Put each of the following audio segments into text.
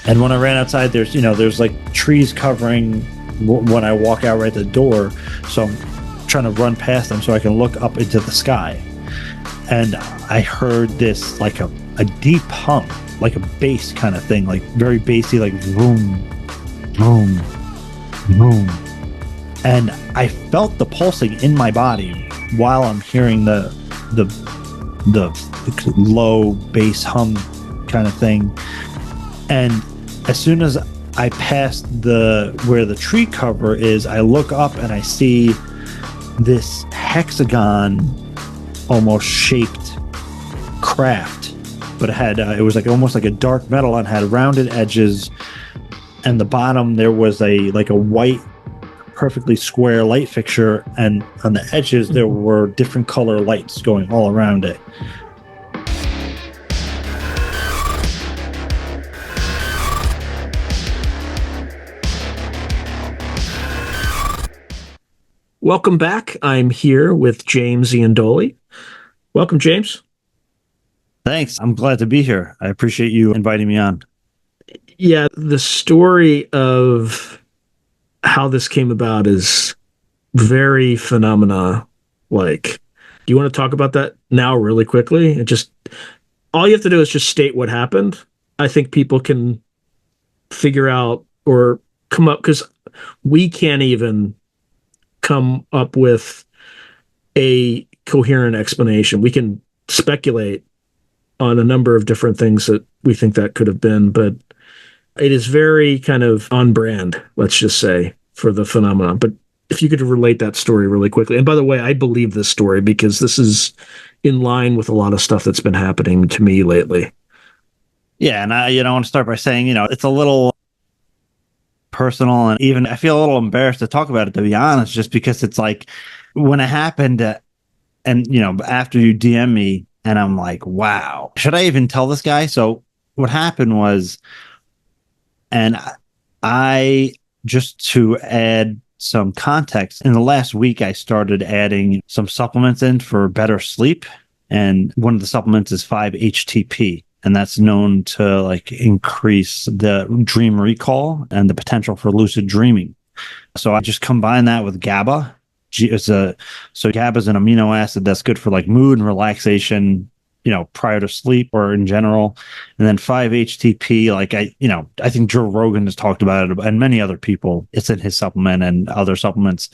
And when I ran outside, there's like trees covering when I walk out right the door. So I'm trying to run past them so I can look up into the sky. And I heard this like a deep hum, like a bass kind of thing, like very bassy, like vroom, vroom, vroom. And I felt the pulsing in my body while I'm hearing the low bass hum kind of thing. And as soon as I passed where the tree cover is, I look up and I see this hexagon almost shaped craft, but it was like almost like a dark metal and had rounded edges, and the bottom there was a white perfectly square light fixture, and on the edges there were different color lights going all around it. Welcome back. I'm here with James Iandoli. Welcome, James. Thanks. I'm glad to be here. I appreciate you inviting me on. Yeah, the story of how this came about is very phenomena-like. Do you want to talk about that now really quickly? All you have to do is just state what happened. I think people can figure out or come up, because we can't even come up with a coherent explanation. We can speculate on a number of different things that we think that could have been, but it is very kind of on brand, let's just say, for the phenomenon. But if you could relate that story really quickly. And by the way, I believe this story because this is in line with a lot of stuff that's been happening to me lately. Yeah, and I want to start by saying, it's a little personal, and even I feel a little embarrassed to talk about it, to be honest, just because it's like when it happened, and after you DM me, and I'm like, wow, should I even tell this guy? So what happened was, and I just to add some context, in the last week I started adding some supplements in for better sleep, and one of the supplements is 5-HTP. And that's known to like increase the dream recall and the potential for lucid dreaming. So I just combine that with GABA. So GABA is an amino acid that's good for like mood and relaxation, prior to sleep or in general. And then 5-HTP, like I think Joe Rogan has talked about it, and many other people. It's in his supplement and other supplements.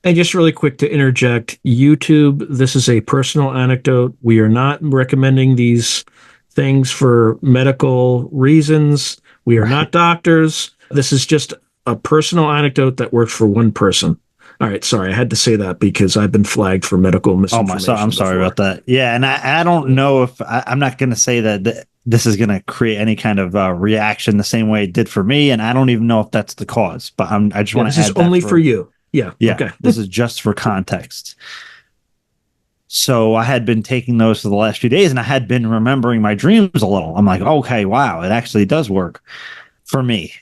And just really quick to interject, YouTube, this is a personal anecdote. We are not recommending these things for medical reasons. We are not doctors. This is just a personal anecdote that works for one person. All right, sorry, I had to say that because I've been flagged for medical misinformation. I'm sorry about that. Yeah, and I don't know if I'm not going to say that this is going to create any kind of reaction the same way it did for me, and I don't even know if that's the cause. But I just want to add this is only for you. Yeah. Okay. This is just for context. So I had been taking those for the last few days, and I had been remembering my dreams a little. I'm like, okay, wow, it actually does work for me.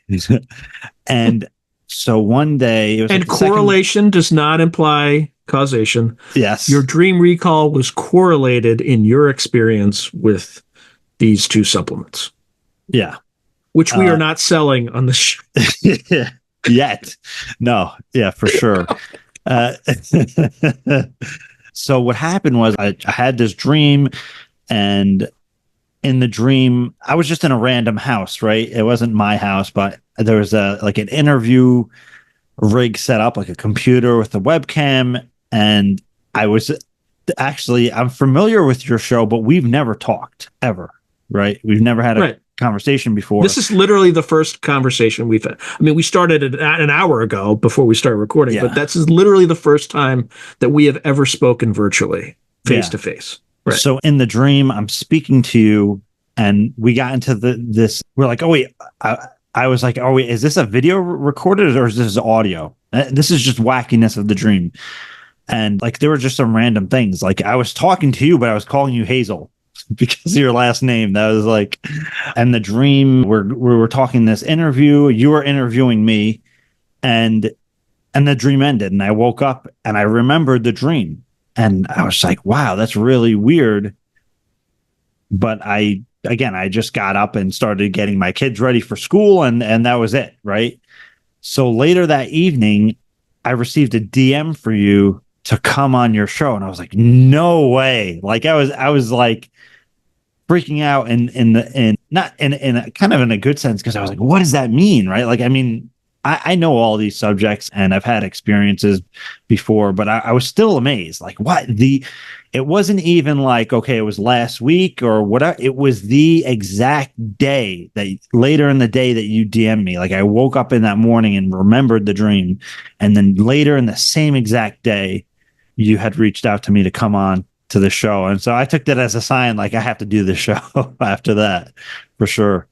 And so one day, it was and correlation does not imply causation. Yes. Your dream recall was correlated in your experience with these two supplements. Yeah. Which we are not selling on the show. Yet. No. Yeah, for sure. So what happened was I had this dream, and in the dream, I was just in a random house, right? It wasn't my house, but there was an interview rig set up, like a computer with a webcam. And I'm familiar with your show, but we've never talked ever, right? We've never had a conversation before. This is literally the first conversation we've had. I mean, we started an hour ago before we started recording, but that's literally the first time that we have ever spoken virtually, face to face. Right. So in the dream, I'm speaking to you, and we got into this. We're like, oh wait, I was like, oh wait, is this a video recorded or is this audio? This is just wackiness of the dream, and like there were just some random things. Like I was talking to you, but I was calling you Hazel because of your last name. That was like, and the dream, we were talking this interview, you were interviewing me, and the dream ended, and I woke up and I remembered the dream, and I was like, wow, that's really weird. But I again, I just got up and started getting my kids ready for school, and that was it, right? So later that evening, I received a DM for you to come on your show, and I was like, no way. Like I was like freaking out in not in a, kind of in a good sense, because I was like, what does that mean? Right. Like, I mean, I know all these subjects and I've had experiences before, but I was still amazed. Like, it wasn't even like, okay, it was last week or whatever. It was the exact day that later in the day that you DM'd me. Like, I woke up in that morning and remembered the dream. And then later in the same exact day, you had reached out to me to come on to the show. And so I took that as a sign, like, I have to do the show after that, for sure.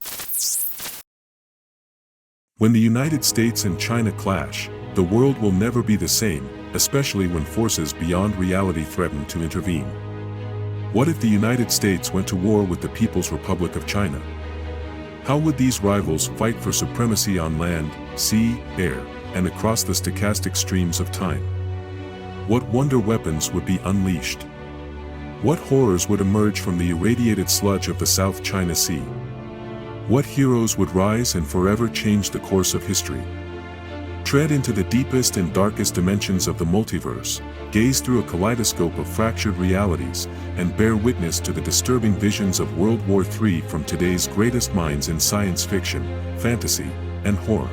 When the United States and China clash, the world will never be the same, especially when forces beyond reality threaten to intervene. What if the United States went to war with the People's Republic of China? How would these rivals fight for supremacy on land, sea, air, and across the stochastic streams of time? What wonder weapons would be unleashed? What horrors would emerge from the irradiated sludge of the South China Sea? What heroes would rise and forever change the course of history? Tread into the deepest and darkest dimensions of the multiverse, gaze through a kaleidoscope of fractured realities, and bear witness to the disturbing visions of World War III from today's greatest minds in science fiction, fantasy, and horror.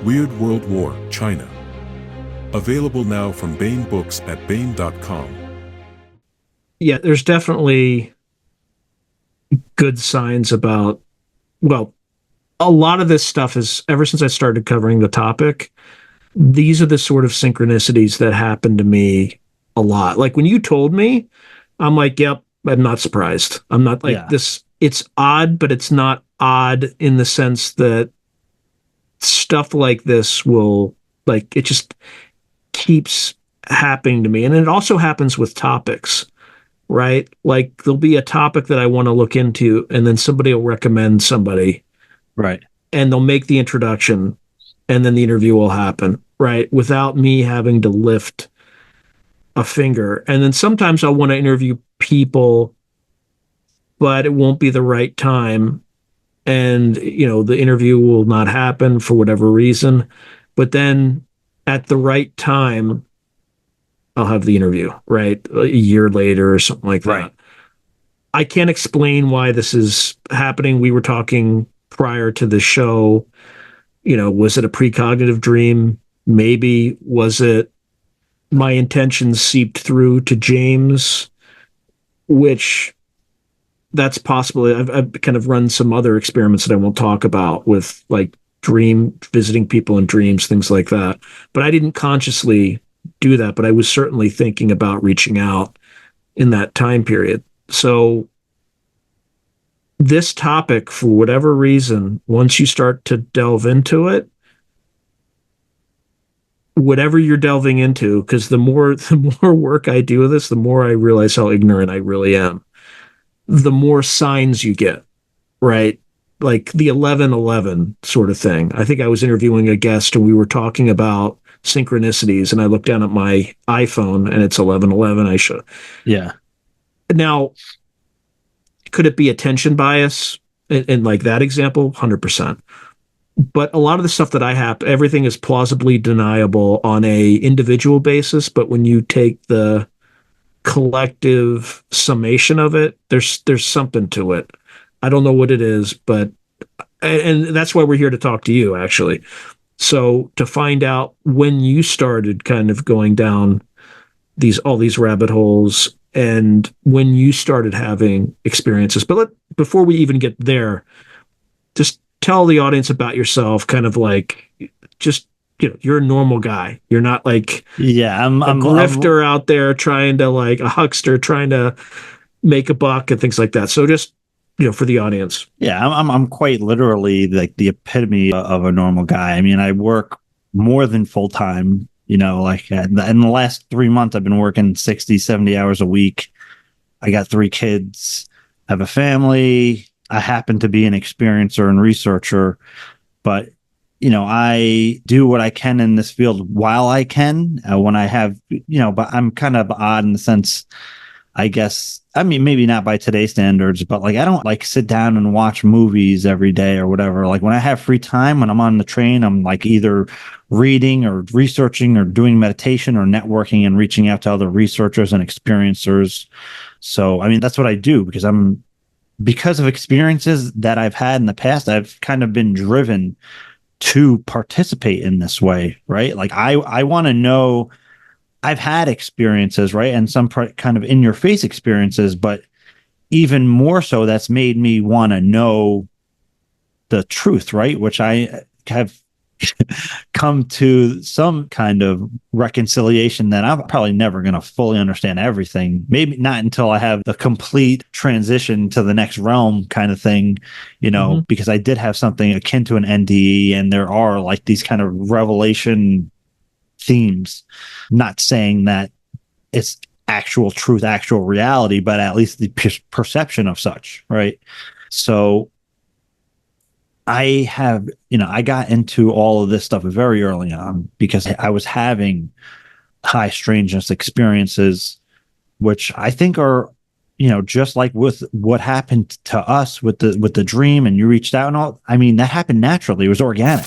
Weird World War, China. Available now from Baen Books at baen.com. Yeah, there's definitely good signs about, well, a lot of this stuff is, ever since I started covering the topic, these are the sort of synchronicities that happen to me a lot. Like when you told me, I'm like, yep, I'm not surprised. I'm not like this. It's odd, but it's not odd in the sense that stuff like this will, like, it just keeps happening to me. And it also happens with topics, right? Like there'll be a topic that I want to look into, and then somebody will recommend somebody. Right. And they'll make the introduction, and then the interview will happen, right? Without me having to lift a finger. And then sometimes I'll want to interview people, but it won't be the right time. And, you know, the interview will not happen for whatever reason. But then at the right time, I'll have the interview, right? A year later or something like that. Right. I can't explain why this is happening. We were talking prior to the show, you know, was it a precognitive dream? Maybe. Was it my intentions seeped through to James, which that's possible. I've kind of run some other experiments that I won't talk about with like visiting people in dreams, things like that. But I didn't consciously do that, but I was certainly thinking about reaching out in that time period. So this topic, for whatever reason, once you start to delve into it, whatever you're delving into, because the more work I do with this, the more I realize how ignorant I really am. The more signs you get, right? Like the 1111 sort of thing. I think I was interviewing a guest and we were talking about synchronicities, and I looked down at my iPhone and it's 1111. Yeah. Now, could it be attention bias in like that example? 100%. But a lot of the stuff that I have, everything is plausibly deniable on a individual basis. But when you take the collective summation of it, there's something to it. I don't know what it is, but, and that's why we're here to talk to you, actually. So to find out when you started kind of going down all these rabbit holes, and when you started having experiences. But before we even get there, just tell the audience about yourself, kind of like, just, you know, you're a normal guy. You're not like I'm a grifter out there trying to, like a huckster trying to make a buck and things like that. So just, you know, for the audience. Yeah, I'm quite literally like the epitome of a normal guy. I mean, I work more than full time. You know, like in the last 3 months, I've been working 60, 70 hours a week. I got 3 kids, I have a family. I happen to be an experiencer and researcher, but, you know, I do what I can in this field while I can, when I have, you know, but I'm kind of odd in the sense I guess, I mean, maybe not by today's standards, but like, I don't like sit down and watch movies every day or whatever. Like when I have free time, when I'm on the train, I'm like either reading or researching or doing meditation or networking and reaching out to other researchers and experiencers. So, I mean, that's what I do because of experiences that I've had in the past, I've kind of been driven to participate in this way, right? Like I want to know. I've had experiences, right? And some kind of in your face experiences, but even more so, that's made me want to know the truth, right? Which I have come to some kind of reconciliation that I'm probably never going to fully understand everything. Maybe not until I have the complete transition to the next realm kind of thing, because I did have something akin to an NDE, and there are like these kind of revelation themes. Not saying that it's actual truth, actual reality, but at least the perception of such, right? So I got into all of this stuff very early on because I was having high strangeness experiences, which I think are, just like with what happened to us with the dream, and you reached out and all. I mean, that happened naturally. It was organic.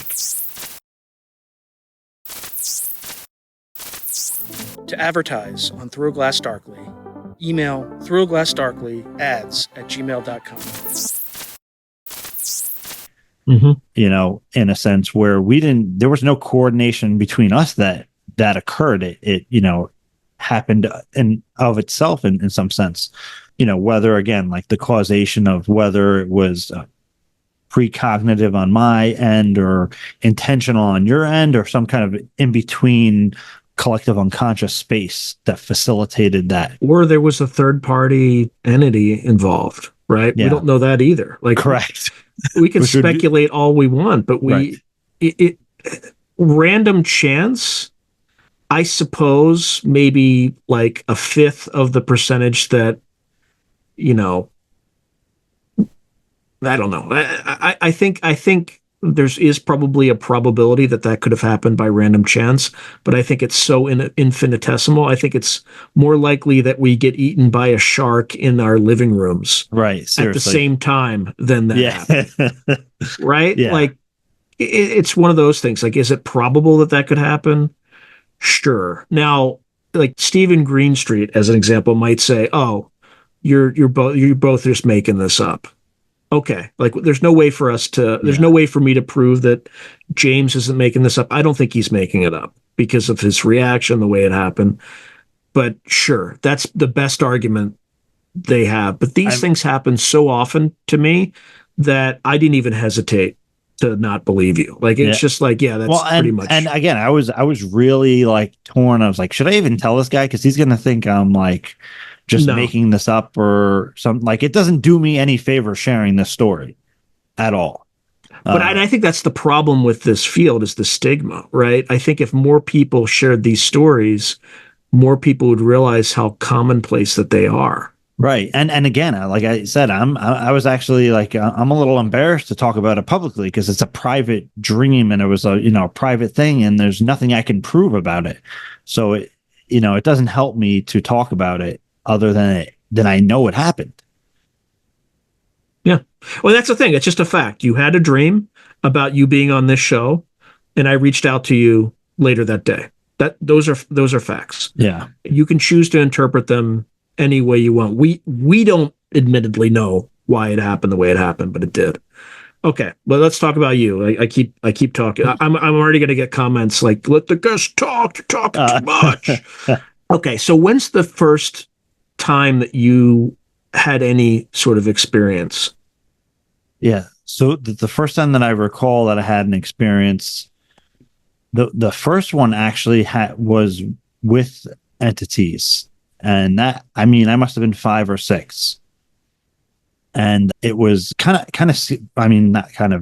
To advertise on Through a Glass Darkly, email throughaglassdarkly@gmail.com. In a sense where there was no coordination between us that occurred. It happened in of itself in some sense, whether again, like the causation of whether it was precognitive on my end or intentional on your end or some kind of in between collective unconscious space that facilitated that. Or there was a third party entity involved, right? Yeah. We don't know that either. Like, correct. We can speculate all we want, but random chance, I suppose, maybe like a fifth of the percentage that, I don't know. I think is probably a probability that could have happened by random chance, but I think it's so infinitesimal. I think it's more likely that we get eaten by a shark in our living rooms, right? Seriously. At the same time than that happened, right? Yeah. Like it's one of those things. Like, is it probable that could happen? Sure. Now, like Stephen Greenstreet, as an example, might say, "Oh, you're both just making this up." Okay, like there's no way for no way for me to prove that James isn't making this up. I don't think he's making it up because of his reaction, the way it happened. But sure, that's the best argument they have. But these things happen so often to me that I didn't even hesitate to not believe you. Like it's just like, that's pretty much. And again, I was really like torn. I was like, should I even tell this guy? Because he's gonna think I'm like just making this up or something. Like it doesn't do me any favor sharing this story at all. But I think that's the problem with this field is the stigma, right? I think if more people shared these stories, more people would realize how commonplace that they are. Right. And again, like I said, I was actually like, I'm a little embarrassed to talk about it publicly because it's a private dream and it was a private thing and there's nothing I can prove about it. So it doesn't help me to talk about it other than I know it happened. Yeah. Well, that's the thing. It's just a fact. You had a dream about you being on this show and I reached out to you later that day. Those are facts. Yeah. You can choose to interpret them any way you want. We don't admittedly know why it happened the way it happened, but it did. Okay, well, let's talk about you. I keep talking. I'm already going to get comments like, "Let the guest talk. You're talking too much." Okay, so when's the first time that you had any sort of experience? Yeah. So the first time that I recall that I had an experience, the first one actually was with entities. And that, I mean, I must have been 5 or 6. And it was not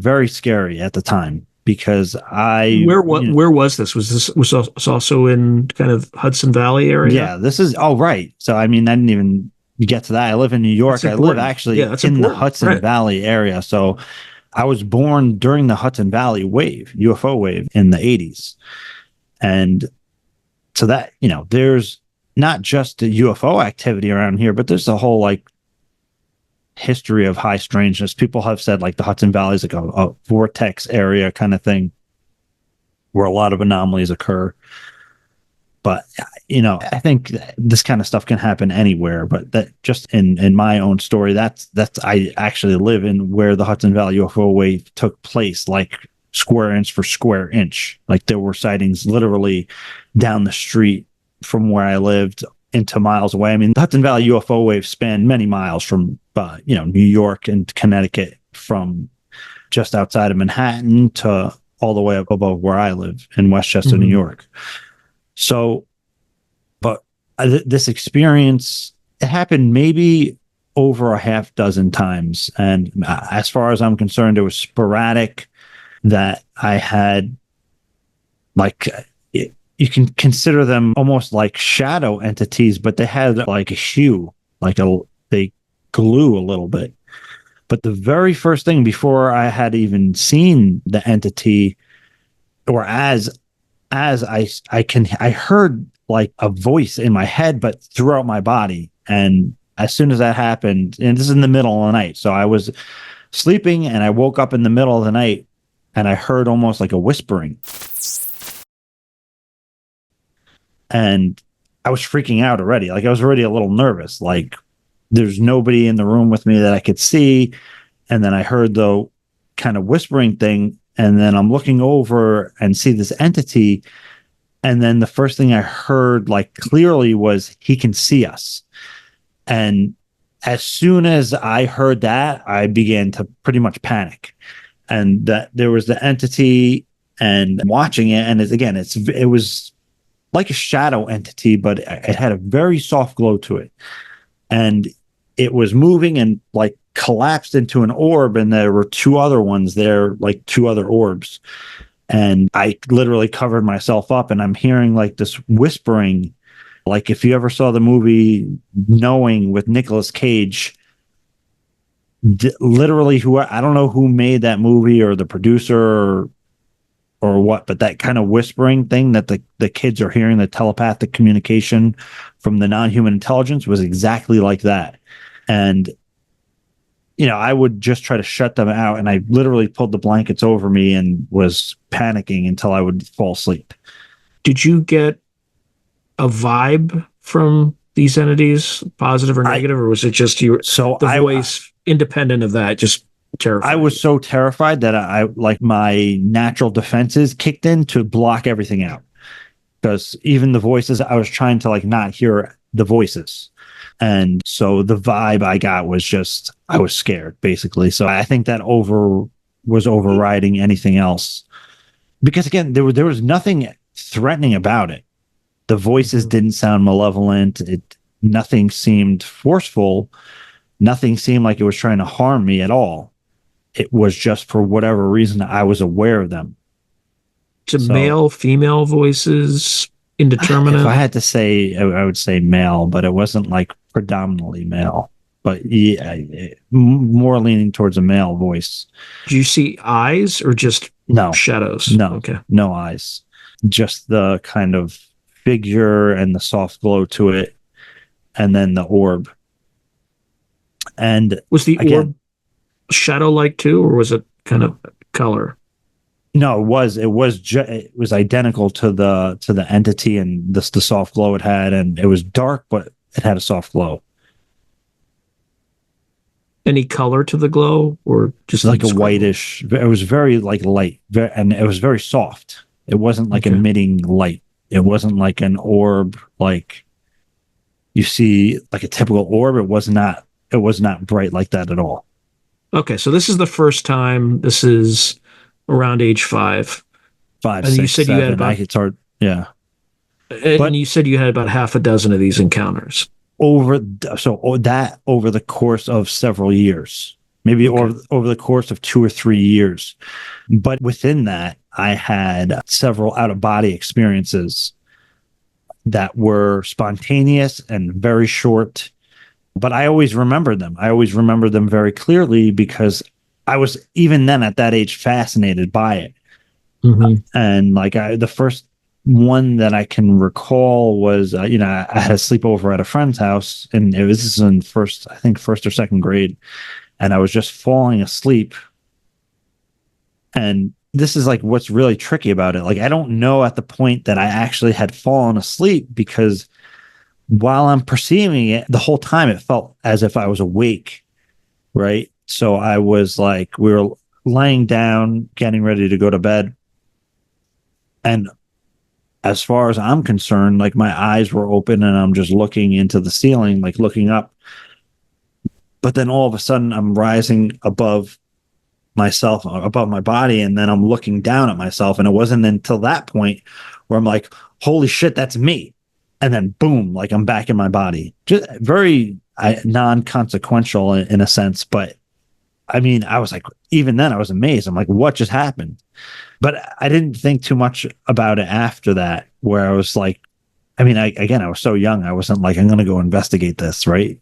very scary at the time because where was this? Was also in kind of Hudson Valley area? Yeah, this is, right. So, I mean, I didn't even get to that. I live in New York. I live actually in the Hudson Valley area. So I was born during the Hudson Valley UFO wave in the 80s. And so that, there's not just the UFO activity around here, but there's a whole like history of high strangeness. People have said like the Hudson Valley is like a vortex area kind of thing where a lot of anomalies occur. But, I think this kind of stuff can happen anywhere. But that just in my own story, that's I actually live in where the Hudson Valley UFO wave took place, like square inch for square inch. Like there were sightings literally down the street from where I lived into miles away. I mean, the Hudson Valley UFO wave spanned many miles from, New York and Connecticut, from just outside of Manhattan to all the way up above where I live in Westchester, New York. So, but this experience, it happened maybe over a half dozen times. And as far as I'm concerned, it was sporadic that I had, like, you can consider them almost like shadow entities, but they had like a hue, they glue a little bit. But the very first thing before I had even seen the entity, or as I heard like a voice in my head, but throughout my body. And as soon as that happened, and this is in the middle of the night, so I was sleeping and I woke up in the middle of the night and I heard almost like a whispering. And I was freaking out already. Like I was already a little nervous. Like there's nobody in the room with me that I could see. And then I heard the kind of whispering thing. And then I'm looking over and see this entity. And then the first thing I heard, like clearly, was he can see us. And as soon as I heard that, I began to pretty much panic. And that there was the entity and watching it. And it was like a shadow entity, but it had a very soft glow to it. And it was moving and like collapsed into an orb. And there were two other ones there, like two other orbs. And I literally covered myself up and I'm hearing like this whispering. Like if you ever saw the movie Knowing with Nicolas Cage, literally I don't know who made that movie or the producer or what, but that kind of whispering thing that the kids are hearing, the telepathic communication from the non-human intelligence, was exactly like that. And, I would just try to shut them out. And I literally pulled the blankets over me and was panicking until I would fall asleep. Did you get a vibe from these entities, positive or negative, or was it just voice independent of that, just terrified? I was so terrified that I like my natural defenses kicked in to block everything out, because even the voices, I was trying to like not hear the voices. And so the vibe I got was just, I was scared basically. So I think that was overriding anything else, because again, there was nothing threatening about it. The voices didn't sound malevolent. Nothing seemed forceful. Nothing seemed like it was trying to harm me at all. It was just for whatever reason I was aware of them. Male, female voices, indeterminate? If I had to say, I would say male, but it wasn't like predominantly male. But yeah, more leaning towards a male voice. Do you see eyes or just shadows? No, okay. No eyes. Just the kind of figure and the soft glow to it, and then the orb. And was the orb shadow-like too, or was it kind of color? No, it was identical to the entity and the soft glow it had, and it was dark, but it had a soft glow. Any color to the glow, or just like a whitish? It was very like light, and it was very soft. It wasn't like emitting light. It wasn't like an orb like you see like a typical orb. It was not bright like that at all. Okay, so this is the first time. This is around age 5. And 6, you said 7, you had about, it's hard, yeah. And you said you had about half a dozen of these encounters over the course of several years, maybe over the course of 2 or 3 years. But within that, I had several out-of-body experiences that were spontaneous and very short. But I always remembered them. I always remembered them very clearly because I was, even then at that age, fascinated by it. Mm-hmm. And like the one that I can recall was, I had a sleepover at a friend's house, and this is in first or second grade, and I was just falling asleep. And this is like what's really tricky about it. Like, I don't know at the point that I actually had fallen asleep, because while I'm perceiving it, the whole time it felt as if I was awake, right? So I was like, we were laying down, getting ready to go to bed. And as far as I'm concerned, like, my eyes were open and I'm just looking into the ceiling, like looking up. But then all of a sudden I'm rising above myself, above my body, and then I'm looking down at myself. And it wasn't until that point where I'm like, holy shit, that's me. And then boom, like, I'm back in my body. Just very non-consequential in a sense. But I mean, I was like, even then I was amazed. I'm like, what just happened? But I didn't think too much about it after that, where I was like, I mean, I was so young. I wasn't like, I'm going to go investigate this, right?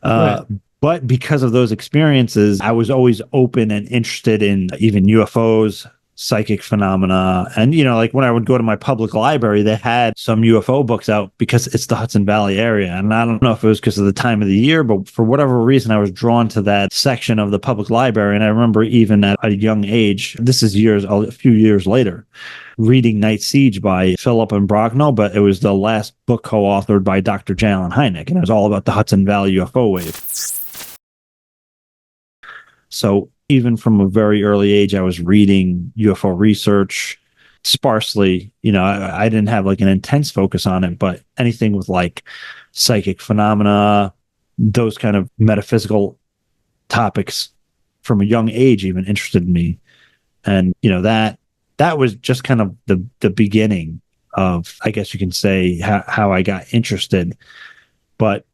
Right. But because of those experiences, I was always open and interested in even UFOs, psychic phenomena. And, like, when I would go to my public library, they had some UFO books out because it's the Hudson Valley area. And I don't know if it was because of the time of the year, but for whatever reason, I was drawn to that section of the public library. And I remember even at a young age, this is a few years later, reading Night Siege by Philip and Brognall, but it was the last book co-authored by Dr. Jalen Hynek, and it was all about the Hudson Valley UFO wave. So even from a very early age, I was reading UFO research sparsely. I didn't have like an intense focus on it, but anything with like psychic phenomena, those kind of metaphysical topics from a young age even interested me. And, that was just kind of the beginning of, I guess you can say, how I got interested. But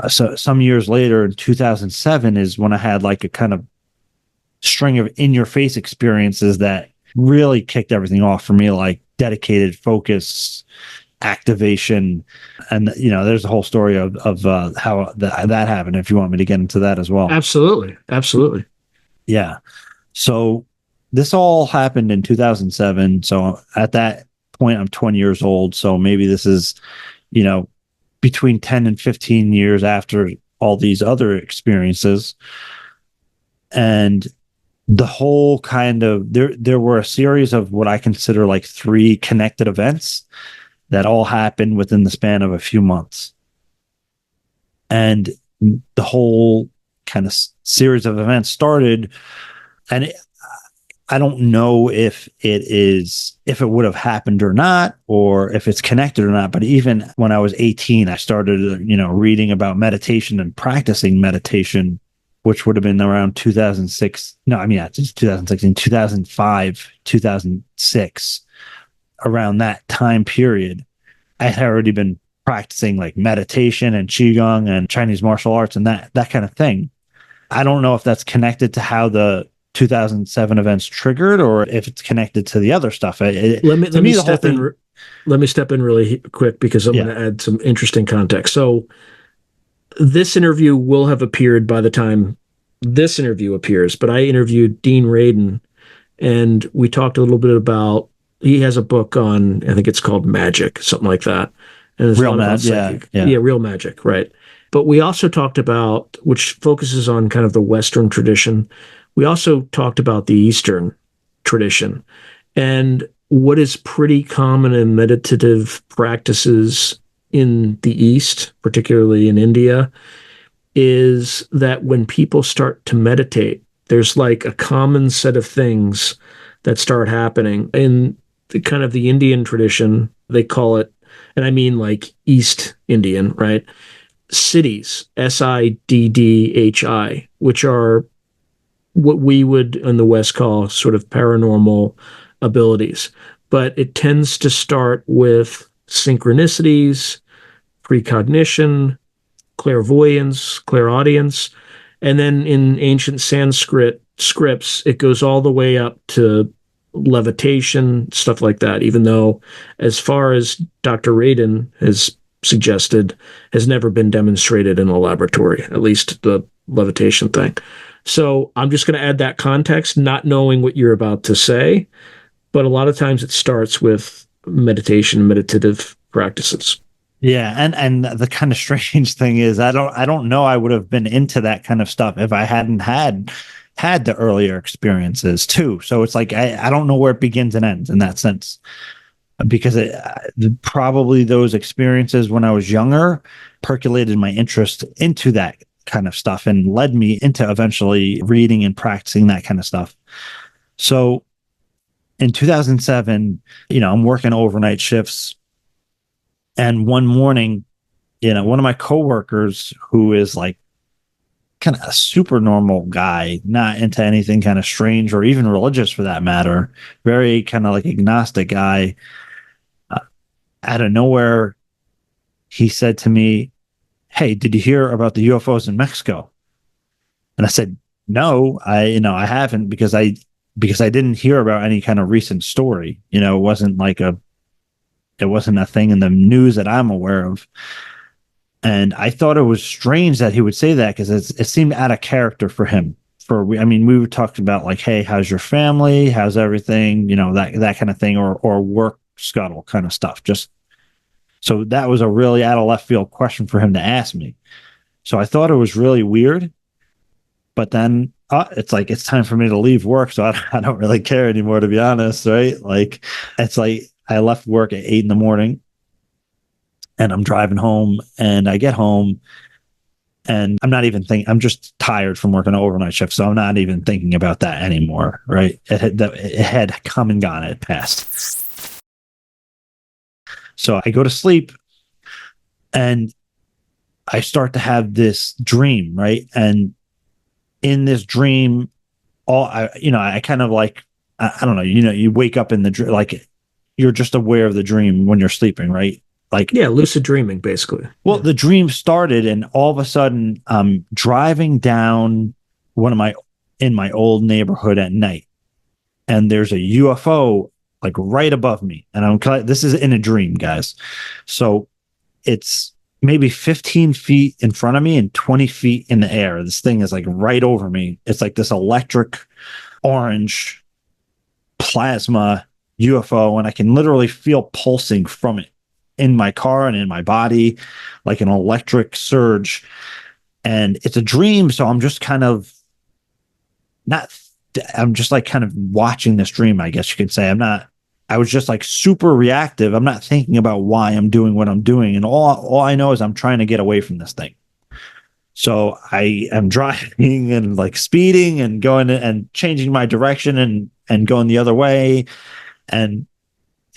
so some years later, in 2007, is when I had like a kind of string of in-your-face experiences that really kicked everything off for me, like dedicated focus, activation. And, there's a whole story of how that happened, if you want me to get into that as well. Absolutely. Absolutely. Yeah. So this all happened in 2007. So at that point, I'm 20 years old. So maybe this is, between 10 and 15 years after all these other experiences. And the whole kind of, there were a series of what I consider like 3 connected events that all happened within the span of a few months. And the whole kind of series of events started, and I don't know if it would have happened or not, or if it's connected or not. But even when I was 18, I started, reading about meditation and practicing meditation, which would have been around 2006. No, I mean, it's 2016, 2005, 2006, around that time period. I had already been practicing like meditation and Qigong and Chinese martial arts and that kind of thing. I don't know if that's connected to how the 2007 events triggered, or if it's connected to the other stuff. Let me step in really quick, because I'm going to add some interesting context. So this interview will have appeared by the time this interview appears, but I interviewed Dean Radin, and we talked a little bit about, he has a book on, I think it's called Magic, something like that. And it's Real Magic. Yeah, Real Magic, right. But we also talked about, which focuses on kind of the Western tradition. We also talked about the Eastern tradition, and what is pretty common in meditative practices in the East, particularly in India, is that when people start to meditate, there's like a common set of things that start happening. In the kind of the Indian tradition, they call it, and I mean like East Indian, right? Siddhis, Siddhi, which are what we would in the West call sort of paranormal abilities. But it tends to start with synchronicities, precognition, clairvoyance, clairaudience, and then in ancient Sanskrit scripts, it goes all the way up to levitation, stuff like that, even though, as far as Dr. Radin has suggested, has never been demonstrated in a laboratory, at least the levitation thing. So I'm just going to add that context, not knowing what you're about to say. but a lot of times it starts with meditation, meditative practices. Yeah, and the kind of strange thing is I don't know I would have been into that kind of stuff if I hadn't had the earlier experiences too. So it's like I don't know where it begins and ends in that sense, because probably those experiences when I was younger percolated my interest into that kind of stuff and led me into eventually reading and practicing that kind of stuff. So in 2007, I'm working overnight shifts, and one morning, one of my coworkers, who is like kind of a super normal guy, not into anything kind of strange or even religious for that matter, very kind of like agnostic guy, out of nowhere, he said to me, "Hey, did you hear about the UFOs in Mexico?" And I said, "No, I haven't, because I didn't hear about any kind of recent story. It wasn't a thing in the news that I'm aware of." And I thought it was strange that he would say that, because it seemed out of character for him. We were talking about like, "Hey, how's your family? How's everything?" That kind of thing, or work scuttle kind of stuff. Just so that was a really out of left field question for him to ask me. So I thought it was really weird. But then it's like it's time for me to leave work, so I don't really care anymore, to be honest, right? Like it's like I left work at 8 a.m. and I'm driving home, and I get home, and I'm not even thinking. I'm just tired from working an overnight shift, so I'm not even thinking about that anymore, right? It had come and gone. It passed. So I go to sleep, and I start to have this dream, right? And in this dream, I kind of like, I don't know, you wake up in the dream, like you're just aware of the dream when you're sleeping, right? Like, yeah, lucid dreaming, basically. Well, the dream started, and all of a sudden, I'm driving down in my old neighborhood at night, and there's a UFO like right above me, and this is in a dream, guys. So it's maybe 15 feet in front of me and 20 feet in the air. This thing is like right over me. It's like this electric orange plasma UFO, and I can literally feel pulsing from it in my car and in my body, like an electric surge. And it's a dream, so I'm just kind of I'm just like kind of watching this dream, I guess you could say. I was just like super reactive. I'm not thinking about why I'm doing what I'm doing. And all I know is I'm trying to get away from this thing. So I am driving and like speeding and going and changing my direction and going the other way. And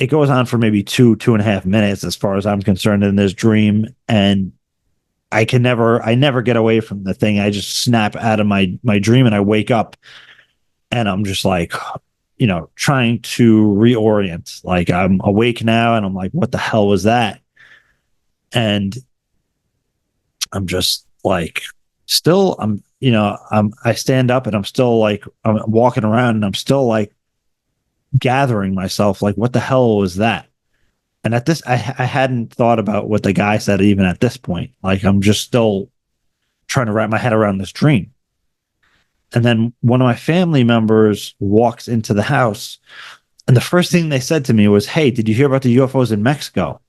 it goes on for maybe 2.5 minutes as far as I'm concerned in this dream. And I never get away from the thing. I just snap out of my dream, and I wake up, and I'm just like, trying to reorient. Like I'm awake now, and I'm like, what the hell was that? And I'm just like, still, I stand up, and I'm still like, I'm walking around, and I'm still like gathering myself, like, what the hell was that? And at this, I hadn't thought about what the guy said even at this point. Like I'm just still trying to wrap my head around this dream. And then one of my family members walks into the house, and the first thing they said to me was, "Hey, did you hear about the UFOs in Mexico?"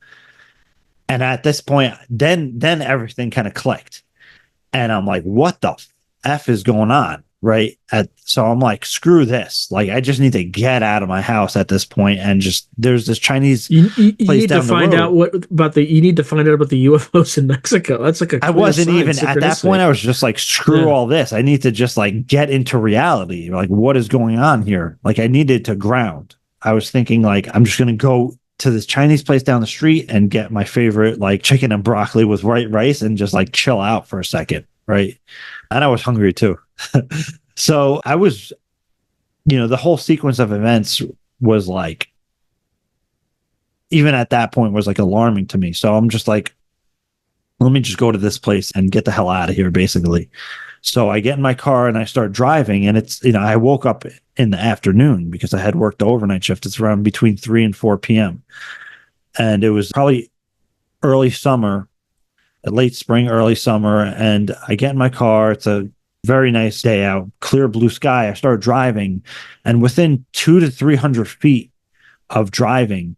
And at this point, then everything kind of clicked. And I'm like, what the F is going on? Right. So I'm like, screw this. Like, I just need to get out of my house at this point. And just, there's this Chinese you place need down to the find road. out you need to find out about the UFOs in Mexico. That's like I wasn't even at that point. I was just like, screw Yeah. all this. I need to just like get into reality. Like, what is going on here? Like, I needed to ground. I was thinking like, I'm just going to go to this Chinese place down the street and get my favorite like chicken and broccoli with white rice and just like chill out for a second. Right. And I was hungry too. So I was, the whole sequence of events was like, even at that point was like alarming to me. So I'm just like, let me just go to this place and get the hell out of here, basically. So I get in my car and I start driving, and it's, I woke up in the afternoon because I had worked the overnight shift. It's around between 3 and 4 p.m. And it was probably early summer, late spring, early summer. And I get in my car. It's a very nice day out, clear blue sky. I start driving, and within 200 to 300 feet of driving,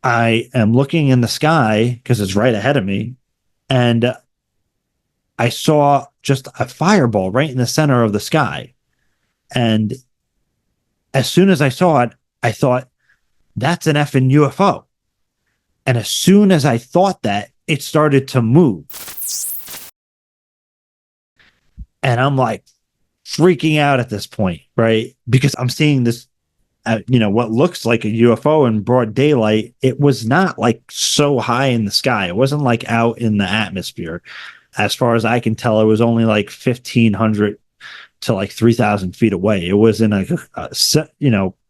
I am looking in the sky because it's right ahead of me, and I saw just a fireball right in the center of the sky. And as soon as I saw it, I thought, that's an effing UFO. And as soon as I thought that, it started to move. And I'm like freaking out at this point, right? Because I'm seeing this, what looks like a UFO in broad daylight. It was not like so high in the sky. It wasn't like out in the atmosphere. As far as I can tell, it was only like 1,500 to like 3,000 feet away. It was in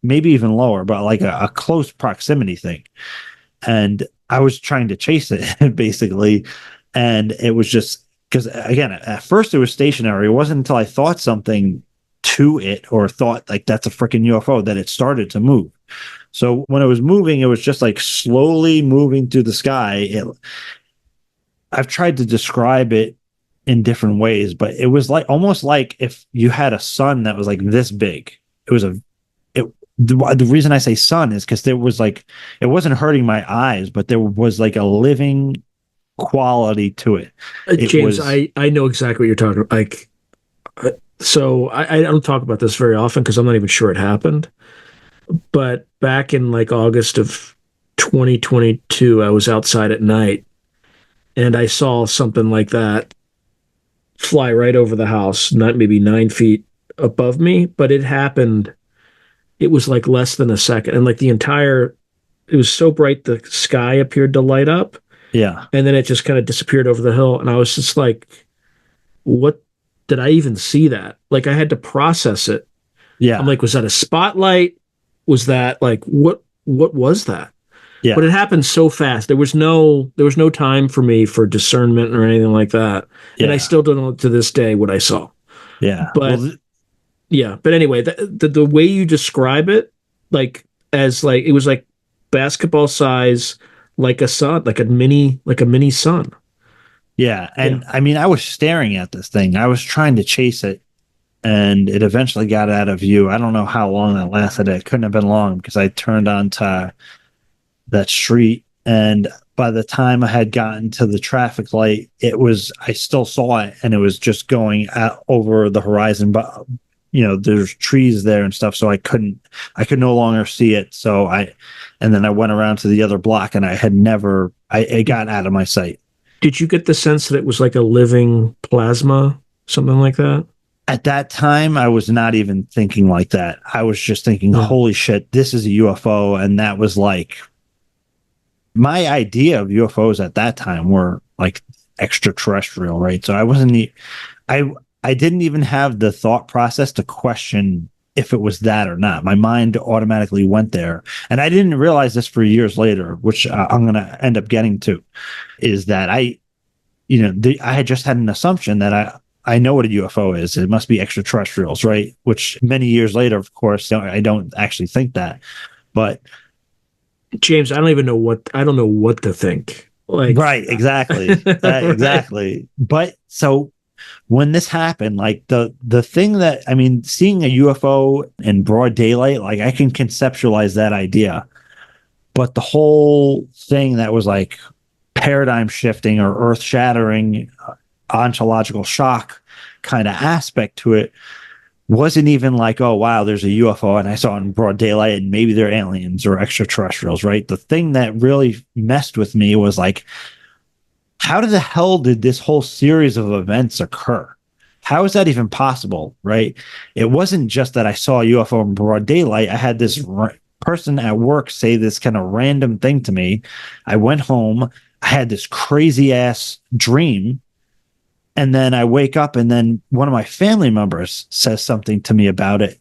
maybe even lower, but like a close proximity thing. And I was trying to chase it basically. And it was just because, again, at first it was stationary. It wasn't until I thought something to it or thought like that's a freaking UFO that it started to move. So when it was moving, it was just like slowly moving through the sky. I've tried to describe it in different ways, but it was like almost like if you had a sun that was like this big. The reason I say sun is because there was like, it wasn't hurting my eyes, but there was like a living quality to it. James, I know exactly what you're talking about. Like, so I don't talk about this very often because I'm not even sure it happened. But back in like August of 2022, I was outside at night and I saw something like that fly right over the house, not maybe 9 feet above me, but it happened. It was like less than a second. And like it was so bright, the sky appeared to light up. Yeah. And then it just kind of disappeared over the hill. And I was just like, what did I even see that? Like I had to process it. Yeah. I'm like, was that a spotlight? Was that like, what was that? Yeah. But it happened so fast. There was no time for me for discernment or anything like that. Yeah. And I still don't know to this day what I saw. Yeah. But yeah. But anyway, the way you describe it, like as like, it was like basketball size, like a sun, like a mini sun. Yeah. And I mean, I was staring at this thing. I was trying to chase it and it eventually got out of view. I don't know how long that lasted. It couldn't have been long because I turned onto that street. And by the time I had gotten to the traffic light, I still saw it and it was just going out over the horizon. But, there's trees there and stuff. So I could no longer see it. And then I went around to the other block and it got out of my sight. Did you get the sense that it was like a living plasma, something like that? At that time, I was not even thinking like that. I was just thinking, holy shit, this is a UFO. And that was like, my idea of UFOs at that time were like extraterrestrial, right? So I didn't even have the thought process to question if it was that or not. My mind automatically went there. And I didn't realize this for years later, which I'm going to end up getting to, is that I had just had an assumption that I know what a UFO is. It must be extraterrestrials, right? Which many years later, of course, I don't actually think that. But James, I don't know what to think. Like, right, exactly. Exactly. But so when this happened, like the thing that, I mean, seeing a UFO in broad daylight, like I can conceptualize that idea. But the whole thing that was like paradigm shifting or earth shattering, ontological shock kind of aspect to it wasn't even like, oh, wow, there's a UFO and I saw it in broad daylight and maybe they're aliens or extraterrestrials, right? The thing that really messed with me was like, how the hell did this whole series of events occur? How is that even possible, right? It wasn't just that I saw a UFO in broad daylight. I had this person at work say this kind of random thing to me. I went home. I had this crazy ass dream. And then I wake up and then one of my family members says something to me about it.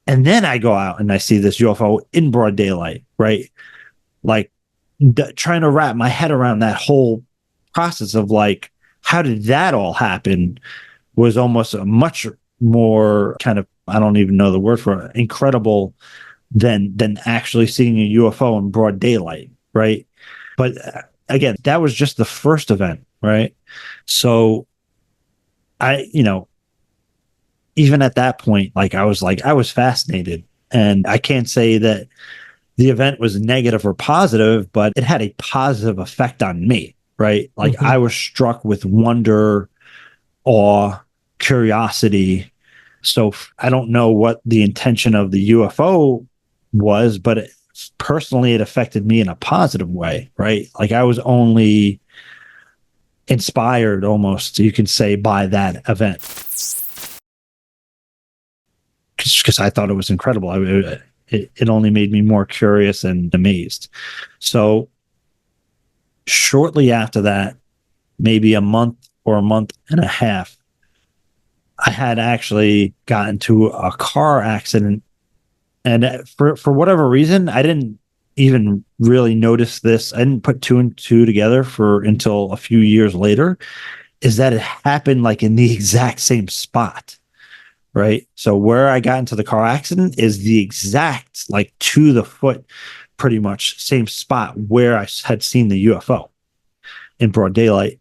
And then I go out and I see this UFO in broad daylight, right? Like trying to wrap my head around that whole process of like, how did that all happen was almost a much more kind of, I don't even know the word for it, incredible than actually seeing a UFO in broad daylight, right? But again, that was just the first event, right? So even at that point, like I was fascinated And I can't say that the event was negative or positive, but it had a positive effect on me, right? Like I was struck with wonder, awe, curiosity. So I don't know what the intention of the UFO was, but personally, it affected me in a positive way, right? Like I was only inspired almost, you can say, by that event. Because I thought it was incredible. It only made me more curious and amazed. So shortly after that, maybe a month or a month and a half, I had actually gotten to a car accident. And for whatever reason, I didn't even really notice this. I didn't put two and two together until a few years later, is that it happened like in the exact same spot. Right. So where I got into the car accident is the exact, like to the foot, pretty much same spot where I had seen the UFO in broad daylight.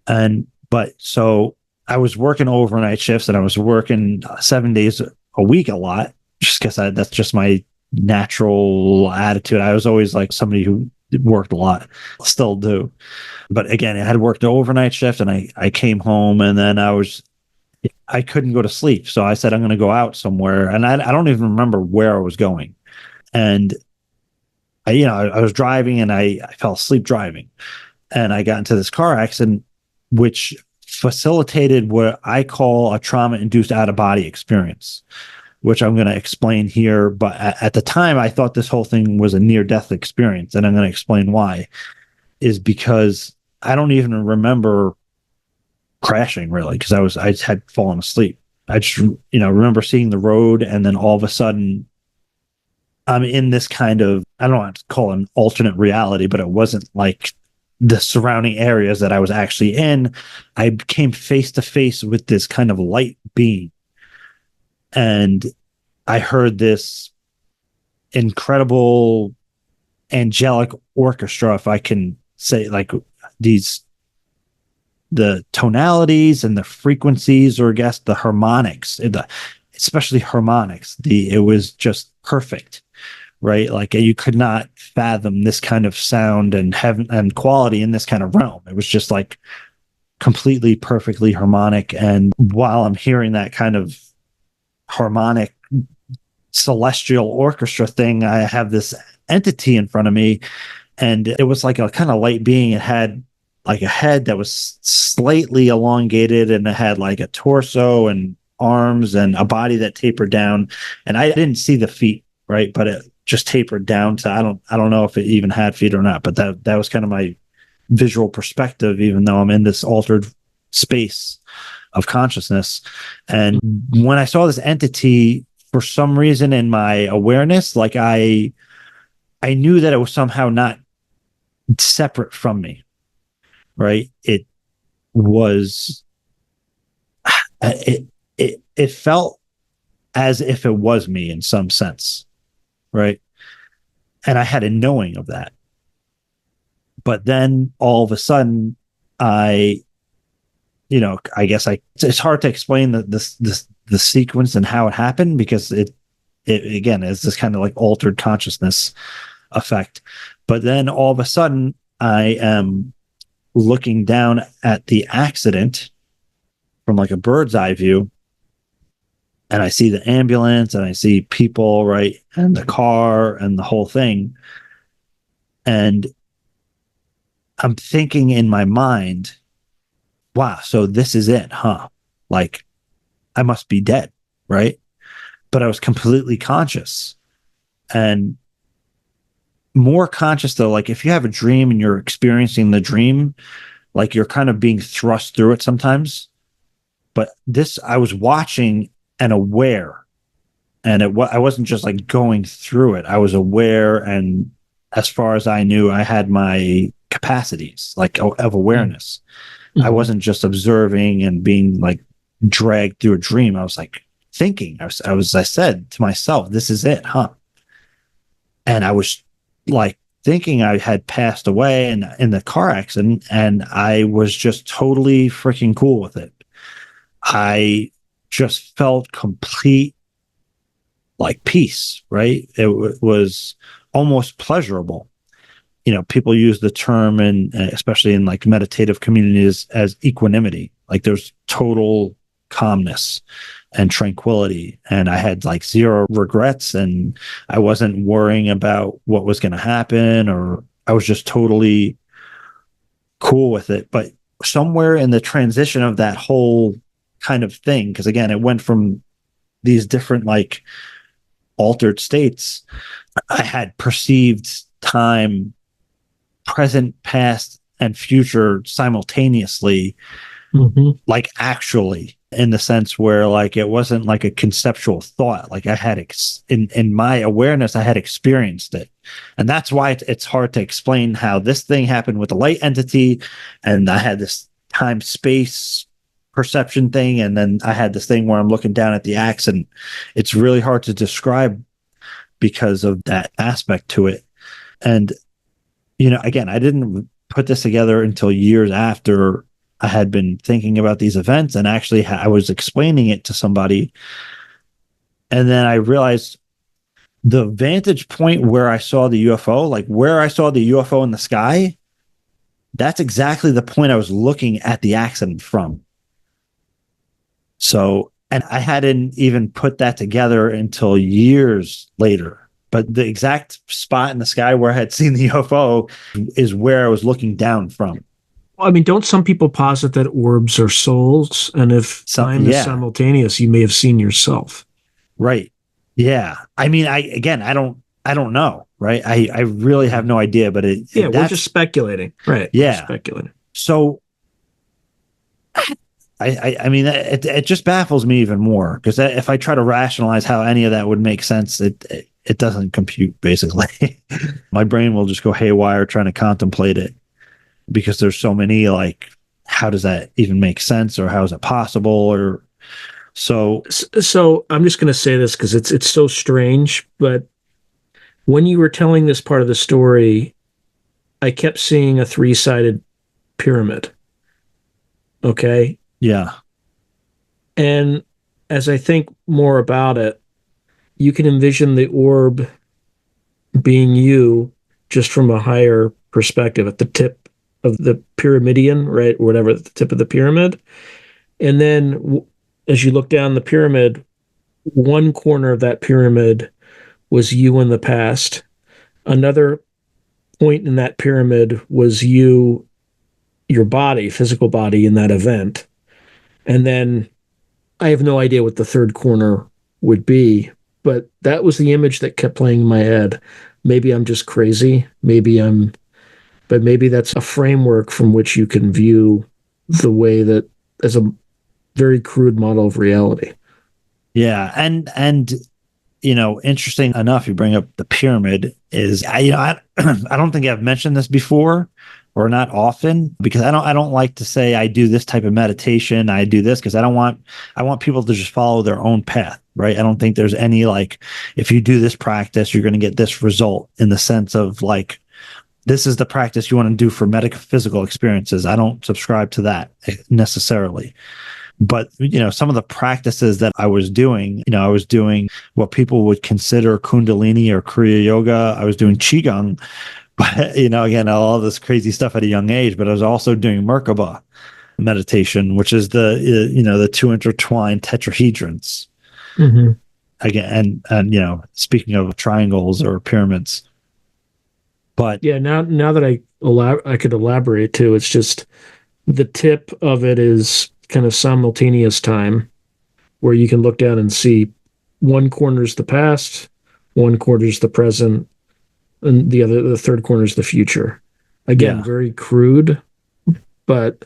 But so I was working overnight shifts and I was working 7 days a week a lot, just because that's just my natural attitude. I was always like somebody who worked a lot, still do. But again, I had worked the overnight shift and I came home and then I couldn't go to sleep. So I said, I'm going to go out somewhere. And I don't even remember where I was going. And I was driving and I fell asleep driving. And I got into this car accident, which facilitated what I call a trauma-induced out-of-body experience, which I'm going to explain here. But at the time, I thought this whole thing was a near-death experience. And I'm going to explain why, is because I don't even remember crashing really, because I had fallen asleep. I just remember seeing the road, and then all of a sudden I'm in this kind of, I don't want to call it an alternate reality, but it wasn't like the surrounding areas that I was actually in. I came face to face with this kind of light being, and I heard this incredible angelic orchestra, if I can say, like the tonalities and the frequencies, or I guess the harmonics, especially harmonics. It was just perfect, right? Like you could not fathom this kind of sound and heaven and quality in this kind of realm. It was just like completely perfectly harmonic. And while I'm hearing that kind of harmonic celestial orchestra thing, I have this entity in front of me, and it was like a kind of light being. It had like a head that was slightly elongated, and it had like a torso and arms and a body that tapered down. And I didn't see the feet, right? But it just tapered down to, I don't know if it even had feet or not, but that was kind of my visual perspective, even though I'm in this altered space of consciousness. And when I saw this entity, for some reason in my awareness, like I knew that it was somehow not separate from me. Right. It was, it felt as if it was me in some sense. Right. And I had a knowing of that. But then all of a sudden I guess it's hard to explain the sequence and how it happened, because it again is this kind of like altered consciousness effect. But then all of a sudden I am looking down at the accident from like a bird's eye view, and I see the ambulance and I see people, right, and the car and the whole thing. And I'm thinking in my mind, wow, so this is it, huh? Like I must be dead, right? But I was completely conscious, and more conscious though. Like if you have a dream and you're experiencing the dream, like you're kind of being thrust through it sometimes. But this, I was watching and aware, and I wasn't just like going through it. I was aware, and as far as I knew, I had my capacities like of awareness. I wasn't just observing and being like dragged through a dream. I was like thinking. I said to myself, "This is it, huh?" And I was like thinking I had passed away in the car accident, and I was just totally freaking cool with it. I just felt complete like peace, right? It was almost pleasurable. People use the term, and especially in like meditative communities, as equanimity. Like there's total calmness and tranquility, and I had like zero regrets, and I wasn't worrying about what was going to happen, or I was just totally cool with it. But somewhere in the transition of that whole kind of thing, because again, it went from these different like altered states, I had perceived time, present, past, and future simultaneously, like actually, in the sense where like it wasn't like a conceptual thought. Like I had in my awareness, I had experienced it, and that's why it's hard to explain how this thing happened with the light entity, and I had this time space perception thing, and then I had this thing where I'm looking down at the axe, and it's really hard to describe because of that aspect to it. And again, I didn't put this together until years after I had been thinking about these events, and actually I was explaining it to somebody. And then I realized the vantage point where I saw the UFO, like where I saw the UFO in the sky, that's exactly the point I was looking at the accident from. So, and I hadn't even put that together until years later. But the exact spot in the sky where I had seen the UFO is where I was looking down from. I mean, don't some people posit that orbs are souls? And if time is simultaneous, you may have seen yourself. Right. Yeah. I mean, I don't know. Right. I really have no idea, but we're just speculating. Right. Yeah. Speculating. So I mean, it just baffles me even more, because if I try to rationalize how any of that would make sense, it doesn't compute, basically. My brain will just go haywire trying to contemplate it, because there's so many, like, how does that even make sense, or how is it possible, or so I'm just going to say this because it's so strange, but when you were telling this part of the story, I kept seeing a 3-sided pyramid. Okay. Yeah. And as I think more about it, you can envision the orb being you, just from a higher perspective, at the tip of the pyramidion, right? Or whatever, at the tip of the pyramid. And then as you look down the pyramid, one corner of that pyramid was you in the past. Another point in that pyramid was you, your body, physical body in that event. And then I have no idea what the third corner would be, but that was the image that kept playing in my head. Maybe I'm just crazy. But maybe that's a framework from which you can view the way that, as a very crude model of reality. Yeah. And interesting enough, you bring up the pyramid. I don't think I've mentioned this before, or not often, because I don't like to say I do this type of meditation, I do this, because I want people to just follow their own path, right? I don't think there's any, like, if you do this practice, you're going to get this result, in the sense of like, this is the practice you want to do for metaphysical experiences. I don't subscribe to that necessarily. But, some of the practices that I was doing, I was doing what people would consider Kundalini or Kriya Yoga. I was doing Qigong, but, again, all this crazy stuff at a young age. But I was also doing Merkaba meditation, which is the two intertwined tetrahedrons. Mm-hmm. Again, and speaking of triangles or pyramids. But yeah, now that I could elaborate too, it's just the tip of it is kind of simultaneous time, where you can look down and see one corner's the past, one corner's the present, and the third corner's the future. Again, very crude, but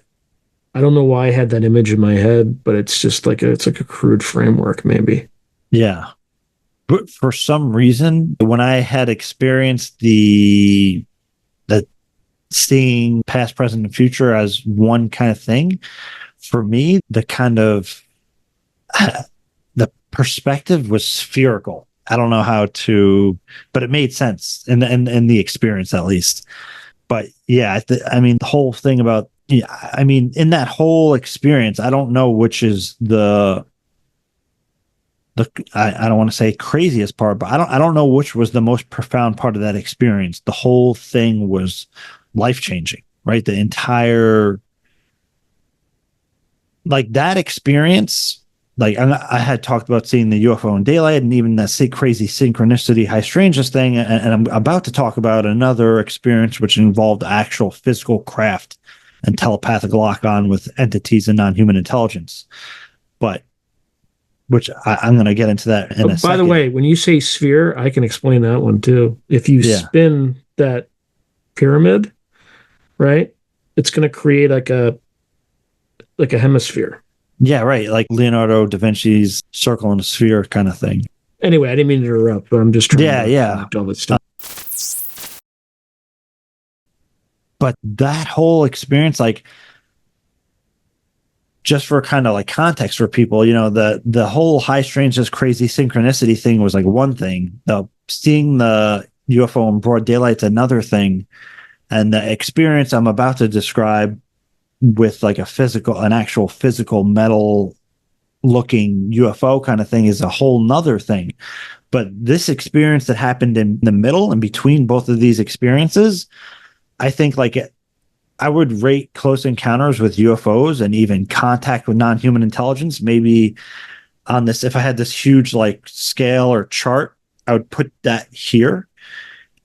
I don't know why I had that image in my head, but it's just like it's like a crude framework, maybe. Yeah. But for some reason, when I had experienced the seeing past, present, and future as one kind of thing, for me, the kind of the perspective was spherical. I don't know how to, but it made sense in the experience, at least. But yeah, the whole thing about, in that whole experience, I don't know which is the I don't want to say craziest part, but I don't know which was the most profound part of that experience. The whole thing was life changing, right? The entire, like that experience, like I had talked about seeing the UFO in daylight and even that crazy synchronicity, high strangeness thing. And I'm about to talk about another experience which involved actual physical craft and telepathic lock on with entities and non-human intelligence. But which I'm going to get into that in a second. By the way, when you say sphere, I can explain that one too. If you spin that pyramid, right, it's going to create like a hemisphere. Yeah, right. Like Leonardo da Vinci's circle and a sphere kind of thing. Anyway, I didn't mean to interrupt, but I'm just trying to all this stuff. But that whole experience, like, just for kind of like context for people, you know, the whole high strangeness, crazy synchronicity thing was like one thing. Seeing the UFO in broad daylight's another thing. And the experience I'm about to describe with like an actual physical metal looking UFO kind of thing is a whole nother thing. But this experience that happened in the middle and between both of these experiences, I think like I would rate close encounters with UFOs and even contact with non-human intelligence. Maybe on this, if I had this huge like scale or chart, I would put that here.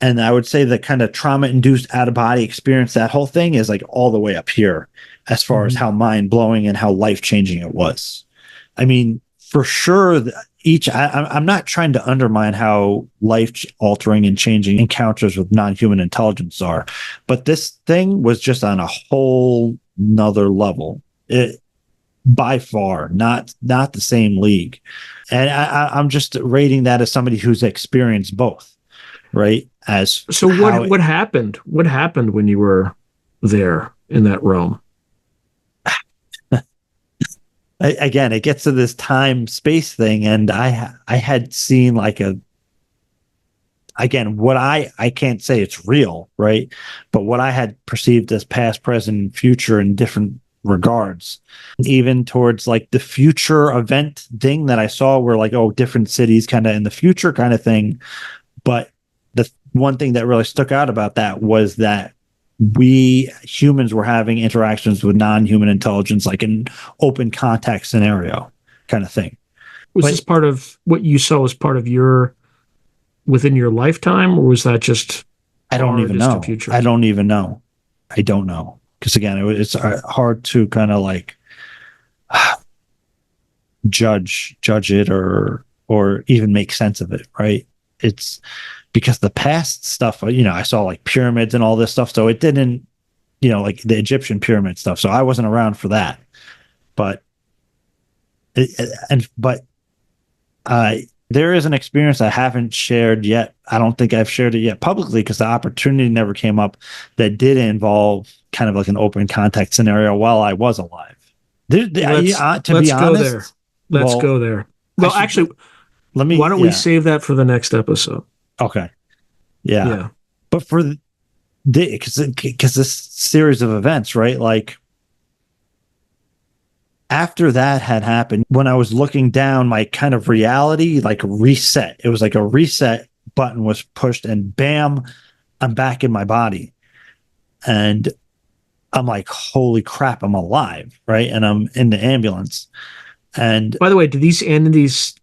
And I would say the kind of trauma-induced out-of-body experience, that whole thing is like all the way up here as far as how mind-blowing and how life-changing it was. I mean, for sure, I'm not trying to undermine how life-altering and changing encounters with non-human intelligence are, but this thing was just on a whole nother level. It, by far, not the same league. And I'm just rating that as somebody who's experienced both, right? So what happened? What happened when you were there in that realm? Again, it gets to this time space thing, and I had seen like what I can't say it's real, right? But what I had perceived as past, present, and future in different regards, even towards like the future event thing that I saw were like, oh, different cities kind of in the future kind of thing. But the one thing that really stuck out about that was that we humans were having interactions with non-human intelligence, like an open contact scenario kind of thing. Was this part of what you saw as part of within your lifetime, or was that just I don't even know. Future? I don't even know. I don't know. Because again, it's hard to kind of like judge it or even make sense of it, right? It's because the past stuff, you know, I saw like pyramids and all this stuff, so it didn't, you know, like the Egyptian pyramid stuff. So I wasn't around for that, but there is an experience I haven't shared yet. I don't think I've shared it yet publicly because the opportunity never came up that did involve kind of like an open contact scenario while I was alive. Let's go there. Let's go there. Well, actually, why don't we save that for the next episode? Okay. Yeah. But for because this series of events, right? Like after that had happened, when I was looking down, my kind of reality like reset. It was like a reset button was pushed and bam, I'm back in my body. And I'm like, holy crap, I'm alive, right? And I'm in the ambulance. And by the way, do these entities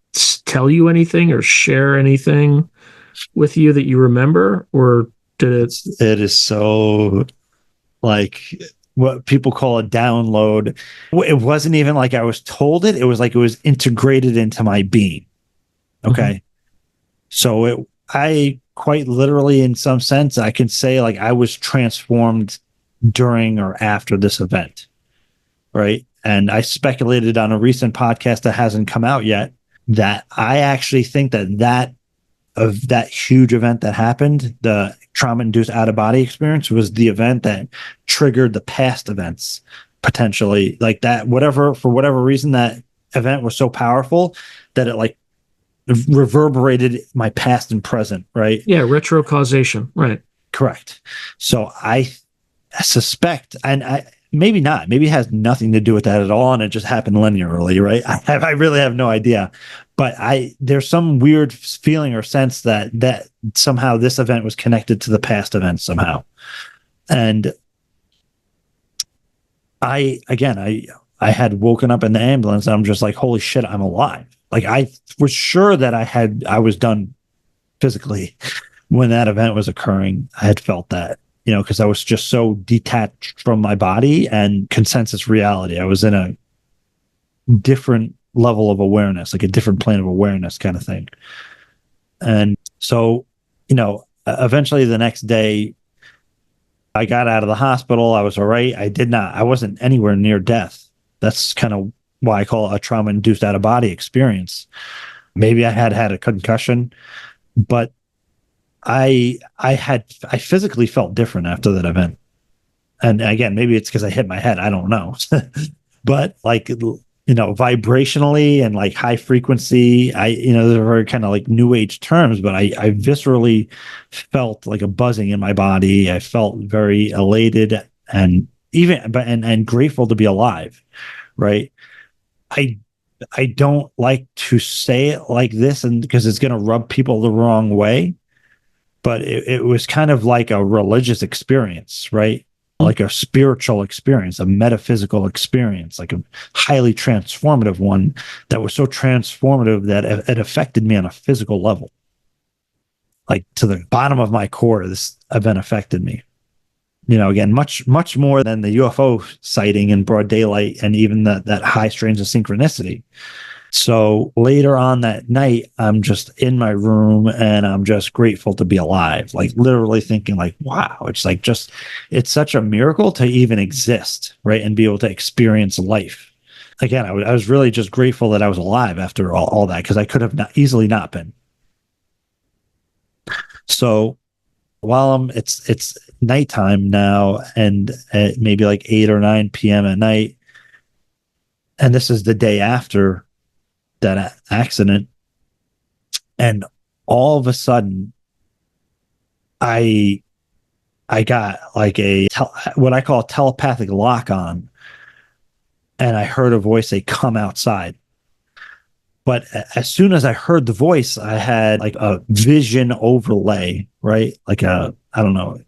tell you anything or share anything with you that you remember, or did it is so like what people call a download. It wasn't even like I was told it. It was like it was integrated into my being. Okay. So I quite literally, in some sense, I can say like I was transformed during or after this event. Right. And I speculated on a recent podcast that hasn't come out yet that I actually think that huge event that happened, the trauma-induced out-of-body experience, was the event that triggered the past events, potentially. Like that, for whatever reason, that event was so powerful that it like reverberated my past and present, right? Yeah, retrocausation, right. Correct. So I suspect, and maybe not. Maybe it has nothing to do with that at all, and it just happened linearly, right? I really have no idea. But there's some weird feeling or sense that somehow this event was connected to the past event somehow. And I had woken up in the ambulance, and I'm just like, holy shit, I'm alive. Like, I was sure that I was done physically when that event was occurring. I had felt that, because I was just so detached from my body and consensus reality. I was in a different level of awareness, like a different plane of awareness kind of thing. And so, eventually the next day I got out of the hospital. I was all right. I wasn't anywhere near death. That's kind of why I call it a trauma-induced out-of-body experience. Maybe I had a concussion, but I physically felt different after that event. And again, maybe it's because I hit my head. I don't know. But like, vibrationally and like high frequency, those are very kind of like new age terms, but I viscerally felt like a buzzing in my body. I felt very elated and grateful to be alive. Right. I don't like to say it like this, and because it's going to rub people the wrong way, but it was kind of like a religious experience, right? Like a spiritual experience, a metaphysical experience, like a highly transformative one that was so transformative that it affected me on a physical level. Like to the bottom of my core, this event affected me. Again, much, much more than the UFO sighting in broad daylight and even that high strains of synchronicity. So later on that night, I'm just in my room and I'm just grateful to be alive, like literally thinking like, wow, it's such a miracle to even exist, right? And be able to experience life. Again, I was really just grateful that I was alive after all that, because I could have easily not been. So while it's nighttime now, and at maybe like 8 or 9 p.m. at night, and this is the day after that accident, and all of a sudden I got like what I call a telepathic lock on, and I heard a voice say, come outside. But as soon as I heard the voice, I had like a vision overlay, right? Like I don't know,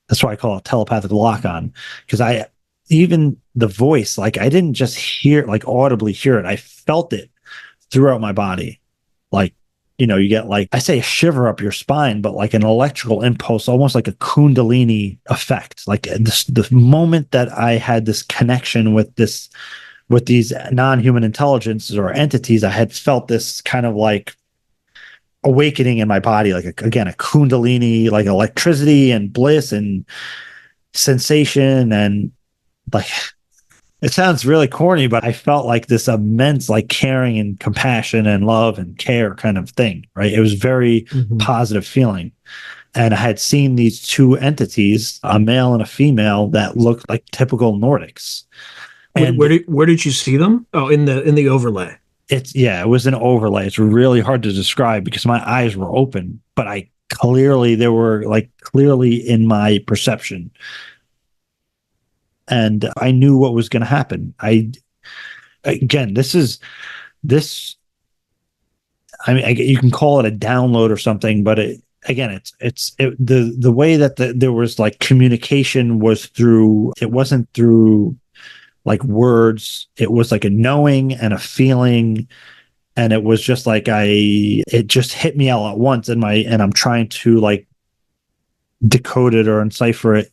that's why I call it telepathic lock on, because even the voice, like I didn't just hear, like audibly hear it, I felt it throughout my body. Like, you get like, I say a shiver up your spine, but like an electrical impulse, almost like a Kundalini effect. Like the moment that I had this connection with these non-human intelligences or entities, I had felt this kind of like awakening in my body, like again, a Kundalini, like electricity and bliss and sensation. And like, it sounds really corny, but I felt like this immense, like caring and compassion and love and care kind of thing, right? It was very positive feeling. And I had seen these two entities, a male and a female, that looked like typical Nordics. And where did you see them? Oh, in the overlay. It was an overlay. It's really hard to describe because my eyes were open, but they were like clearly in my perception. And I knew what was going to happen. I mean, you can call it a download or something, but the way that there was like communication it wasn't through like words. It was like a knowing and a feeling. And it was just like, it just hit me all at once and I'm trying to like decode it or encipher it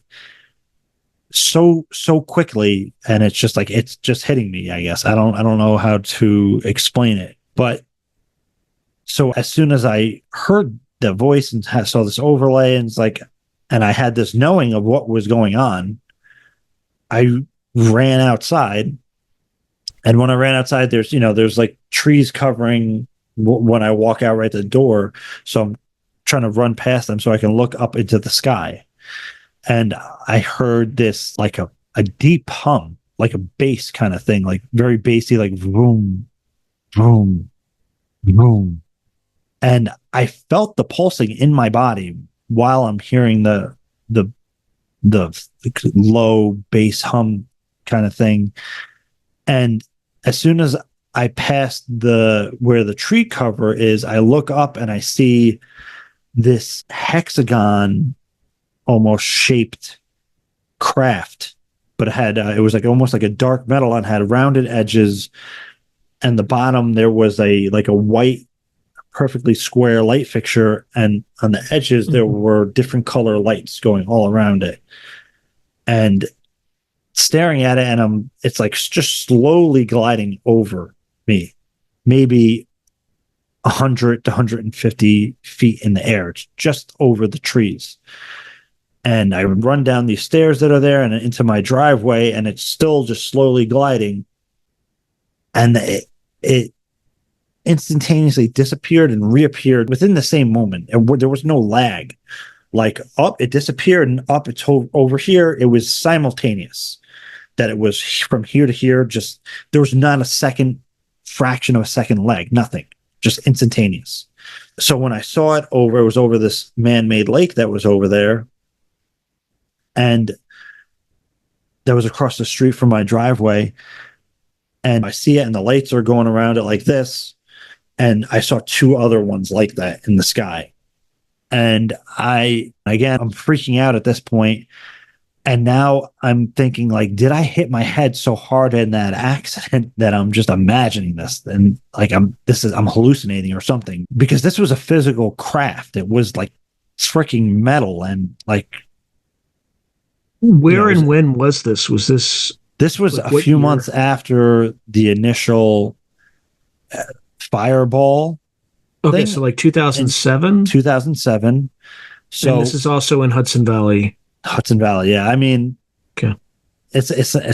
so quickly, and it's just like it's just hitting me. I guess I don't know how to explain it, but so as soon as I heard the voice and saw this overlay, and it's like, and I had this knowing of what was going on, I ran outside. And when I ran outside, there's like trees covering when I walk out right at the door, so I'm trying to run past them so I can look up into the sky. And I heard this like a deep hum, like a bass kind of thing, like very bassy, like vroom, vroom, vroom. And I felt the pulsing in my body while I'm hearing the low bass hum kind of thing. And as soon as I passed where the tree cover is, I look up and I see this hexagon almost shaped craft, but it was like almost like a dark metal and had rounded edges. And the bottom there was a white, perfectly square light fixture, and on the edges there were different color lights going all around it. And staring at it, and it's like just slowly gliding over me, maybe 100 to 150 feet in the air. It's just over the trees. And I run down these stairs that are there and into my driveway, and it's still just slowly gliding. And it instantaneously disappeared and reappeared within the same moment. And there was no lag. Like up, it disappeared, and up, it's over here. It was simultaneous. That it was from here to here. Just there was not a fraction of a second lag. Nothing. Just instantaneous. So when I saw it was over this man-made lake that was over there, and that was across the street from my driveway. And I see it, and the lights are going around it like this. And I saw two other ones like that in the sky. And I'm freaking out at this point. And now I'm thinking, like, did I hit my head so hard in that accident that I'm just imagining this? And like, I'm hallucinating or something, because this was a physical craft. It was like freaking metal. And like, where and when was this? Was this? This was a few months after the initial fireball. Okay, thing. so like 2007? 2007. So and this is also in Hudson Valley. Hudson Valley, yeah. I mean, okay. It's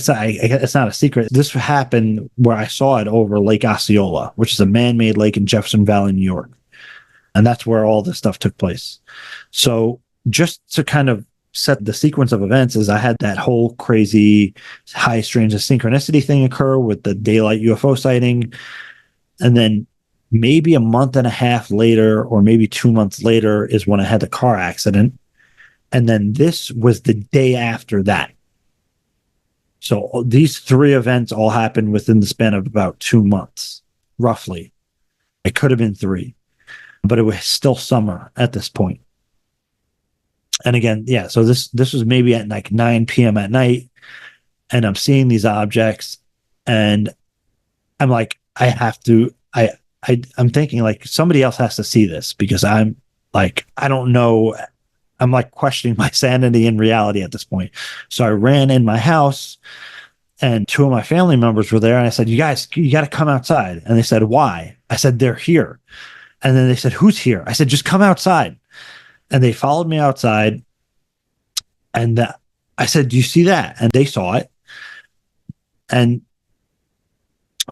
not a secret. This happened where I saw it over Lake Osceola, which is a man-made lake in Jefferson Valley, New York. And that's where all this stuff took place. So just to kind of set the sequence of events, is I had that whole crazy high strange synchronicity thing occur with the daylight UFO sighting. And then maybe a month and a half later, or maybe 2 months later, is when I had the car accident. And then this was the day after that. So these three events all happened within the span of about 2 months, roughly. It could have been 3, but it was still summer at this point. And again, yeah, so this was maybe at like 9 p.m. at night, and I'm seeing these objects, and I'm like, I'm thinking like somebody else has to see this, because I'm like, I don't know. I'm like questioning my sanity and reality at this point. So I ran in my house, and 2 of my family members were there. And I said, you guys, you got to come outside. And they said, why? I said, they're here. And then they said, who's here? I said, just come outside. And they followed me outside. And I said, do you see that? And they saw it. And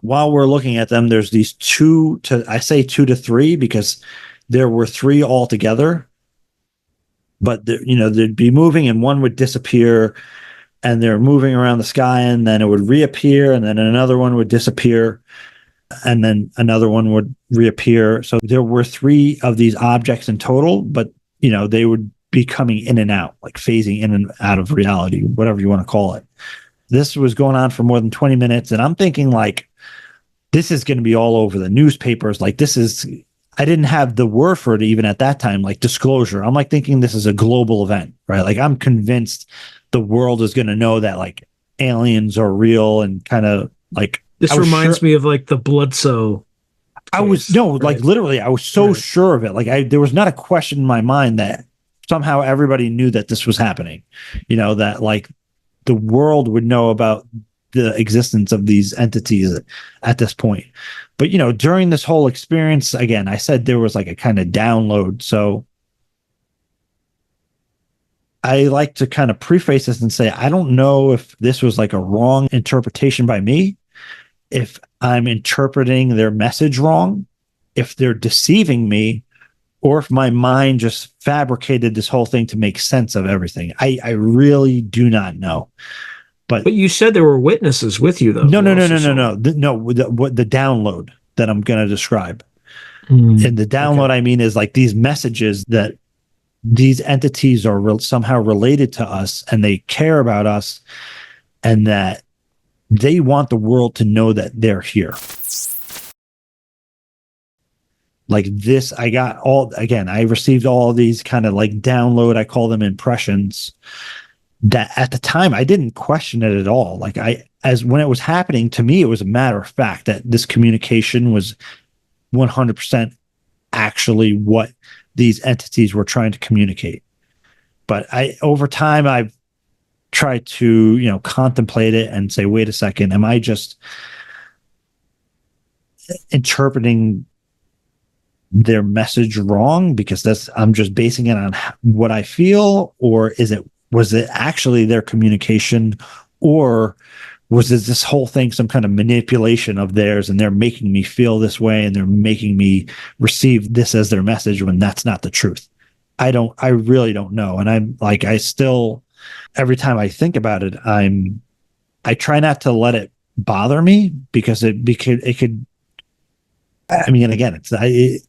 while we're looking at them, there's these 2 to 3, because there were 3 altogether. But they'd be moving, and one would disappear, and they're moving around the sky, and then it would reappear, and then another one would disappear, and then another one would reappear. So there were 3 of these objects in total, but they would be coming in and out, like phasing in and out of reality, whatever you want to call it. This was going on for more than 20 minutes, and I'm thinking, like, this is going to be all over the newspapers. Like, I didn't have the word for it even at that time, like disclosure. I'm like thinking this is a global event, right? Like, I'm convinced the world is going to know that like aliens are real, and kind of like, this reminds me of like the Bloodsoe. Literally, I was so sure of it. Like, there was not a question in my mind that somehow everybody knew that this was happening, that like the world would know about the existence of these entities at this point. But, during this whole experience, again, I said there was like a kind of download. So I like to kind of preface this and say, I don't know if this was like a wrong interpretation by me, if I'm interpreting their message wrong, if they're deceiving me, or if my mind just fabricated this whole thing to make sense of everything. I really do not know. But you said there were witnesses with you, though. No. The download that I'm going to describe. And the download, okay, I mean, is like these messages that these entities are somehow related to us, and they care about us, and that they want the world to know that they're here. Like this, I received all these kind of like download, I call them impressions, that at the time I didn't question it at all. Like as when it was happening to me, it was a matter of fact that this communication was 100% actually what these entities were trying to communicate. But over time, I've tried to, contemplate it and say, wait a second, am I just interpreting their message wrong because I'm just basing it on what I feel, or was it actually their communication, or was this whole thing some kind of manipulation of theirs, and they're making me feel this way and they're making me receive this as their message when that's not the truth? I really don't know. And I'm like, I still, every time I think about it, I try not to let it bother me because it could, I mean, again, I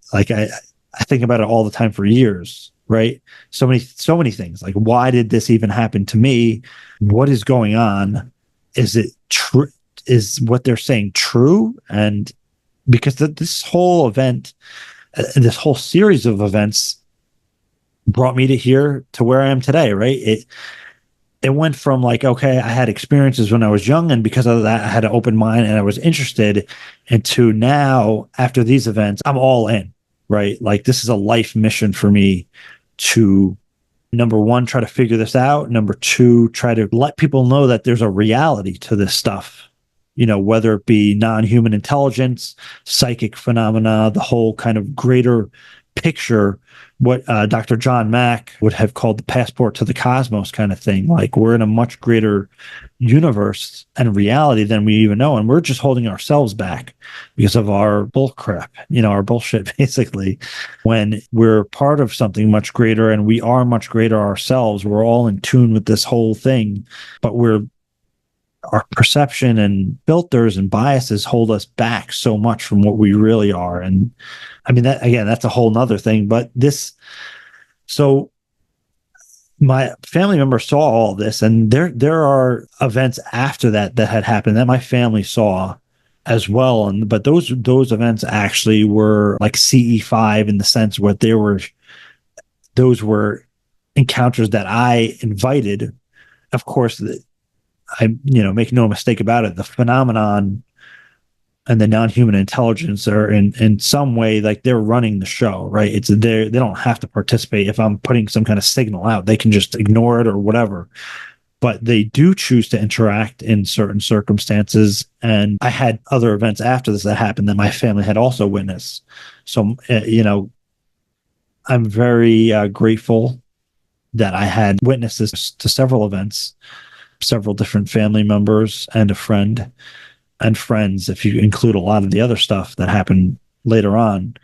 think about it all the time for years, right? So many things. Like, why did this even happen to me? What is going on? Is it true? Is what they're saying true? And because this whole event, this whole series of events brought me to where I am today, right? It went from like, okay, I had experiences when I was young, and because of that, I had an open mind and I was interested, into now, after these events, I'm all in, right? Like, this is a life mission for me to, number one, try to figure this out. Number two, try to let people know that there's a reality to this stuff, whether it be non-human intelligence, psychic phenomena, the whole kind of greater picture, what Dr. John Mack would have called the passport to the cosmos kind of thing. Like, we're in a much greater universe and reality than we even know, and we're just holding ourselves back because of our bull crap, our bullshit, basically. When we're part of something much greater, and we are much greater ourselves, we're all in tune with this whole thing, but our perception and filters and biases hold us back so much from what we really are. And I mean, that, again, that's a whole nother thing, but so my family members saw all this, and there are events after that had happened that my family saw as well. But those events actually were like CE5 in the sense where those were encounters that I invited. Of course, make no mistake about it, the phenomenon and the non-human intelligence are in some way, like, they're running the show, right? They don't have to participate. If I'm putting some kind of signal out, they can just ignore it or whatever. But they do choose to interact in certain circumstances. And I had other events after this that happened that my family had also witnessed. So, I'm very grateful that I had witnesses to several events, several different family members and a friend and friends, if you include a lot of the other stuff that happened later on.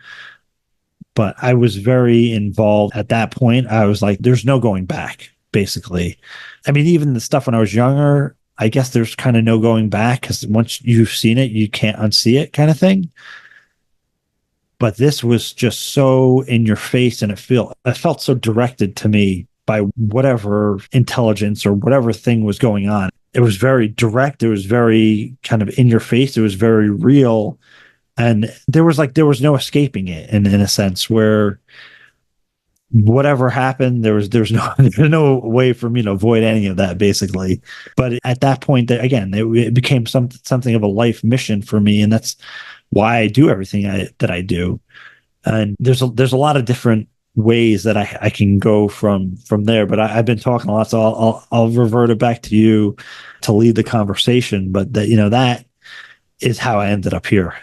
But I was very involved at that point. I was like, there's no going back, basically. I mean, even the stuff when I was younger, I guess there's kind of no going back, because once you've seen it, you can't unsee it, kind of thing. But this was just so in your face, and it felt so directed to me by whatever intelligence or whatever thing was going on. It was very direct. It was very kind of in your face. It was very real. And there was no escaping it in a sense, where whatever happened, there's no way for me to avoid any of that, basically. But at that point, again, it became something of a life mission for me. And that's why I do everything that I do. And there's a lot of different ways that I can go from there, but I've been talking a lot, so I'll revert it back to you to lead the conversation. But that is how I ended up here.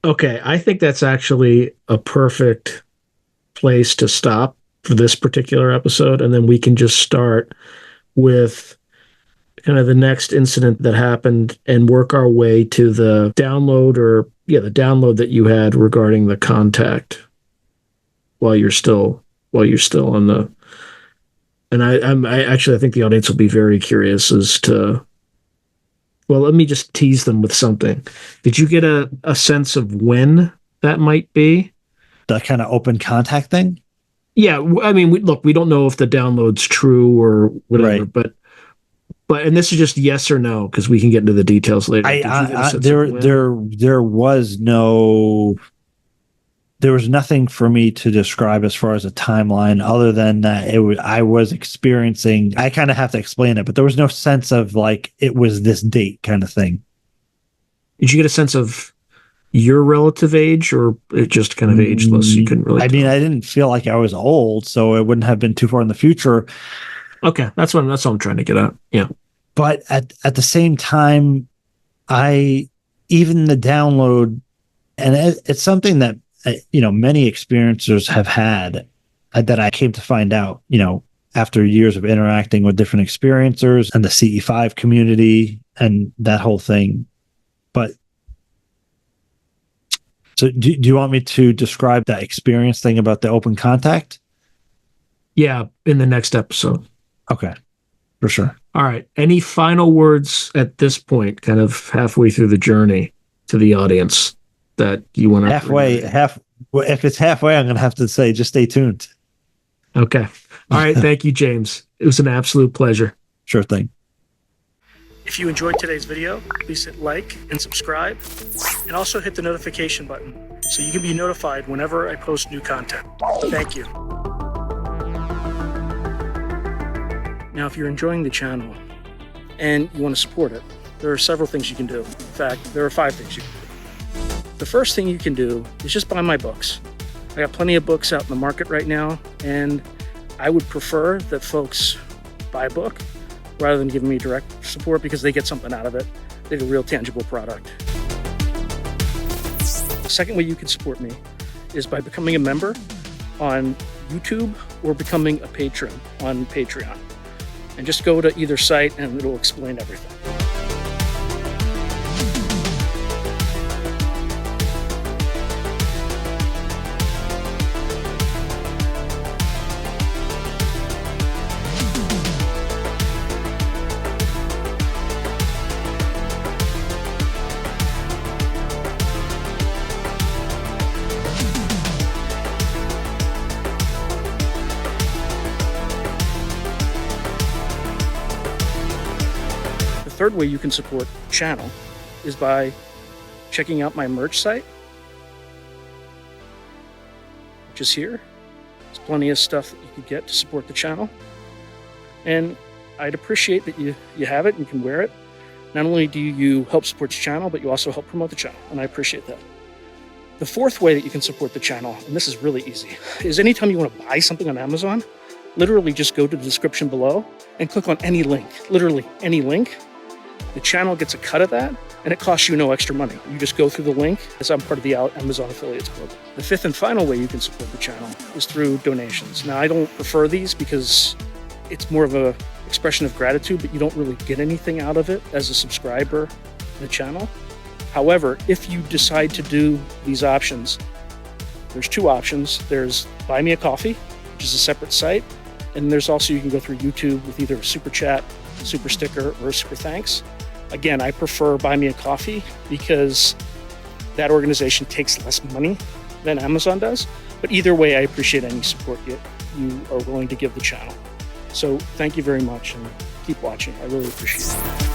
Okay, I think that's actually a perfect place to stop for this particular episode, and then we can just start with kind of the next incident that happened and work our way to the download that you had regarding the contact while you're still on the. And I think the audience will be very curious as to. Well, let me just tease them with something. Did you get a sense of when that might be? That kind of open contact thing? Yeah, I mean, we don't know if the download's true or whatever, right. But and this is just yes or no, because we can get into the details later. There was nothing for me to describe as far as a timeline other than that I was experiencing, I kind of have to explain it, but there was no sense of like it was this date kind of thing. Did you get a sense of your relative age, or it just kind of ageless? You couldn't really tell? mean, I didn't feel like I was old, so it wouldn't have been too far in the future. Okay, that's what I'm trying to get at. Yeah. But at the same time, even the download, and it's something that many experiencers have had, that I came to find out, after years of interacting with different experiencers and the CE5 community and that whole thing. But so do you want me to describe that experience thing about the open contact? Yeah, in the next episode. Okay, for sure. All right. Any final words at this point, kind of halfway through the journey, to the audience that you want to... If it's halfway, I'm going to have to say, just stay tuned. Okay. All right. Thank you, James. It was an absolute pleasure. Sure thing. If you enjoyed today's video, please hit like and subscribe, and also hit the notification button so you can be notified whenever I post new content. Thank you. Now, if you're enjoying the channel and you want to support it, there are several things you can do. In fact, there are 5 things you can do. The first thing you can do is just buy my books. I got plenty of books out in the market right now, and I would prefer that folks buy a book rather than giving me direct support, because they get something out of it. They get a real tangible product. The second way you can support me is by becoming a member on YouTube or becoming a patron on Patreon. And just go to either site and it'll explain everything. The third way you can support the channel is by checking out my merch site, which is here. There's plenty of stuff that you can get to support the channel. And I'd appreciate that you have it and can wear it. Not only do you help support the channel, but you also help promote the channel, and I appreciate that. The fourth way that you can support the channel, and this is really easy, is anytime you want to buy something on Amazon, literally just go to the description below and click on any link, literally any link. The channel gets a cut of that, and it costs you no extra money. You just go through the link, as I'm part of the Amazon Affiliates Club. The fifth and final way you can support the channel is through donations. Now, I don't prefer these because it's more of an expression of gratitude, but you don't really get anything out of it as a subscriber to the channel. However, if you decide to do these options, there's 2 options. There's Buy Me a Coffee, which is a separate site, and there's also, you can go through YouTube with either a super chat, super sticker, or a super thanks. Again, I prefer Buy Me a Coffee because that organization takes less money than Amazon does. But either way, I appreciate any support you are willing to give the channel. So thank you very much, and keep watching. I really appreciate it.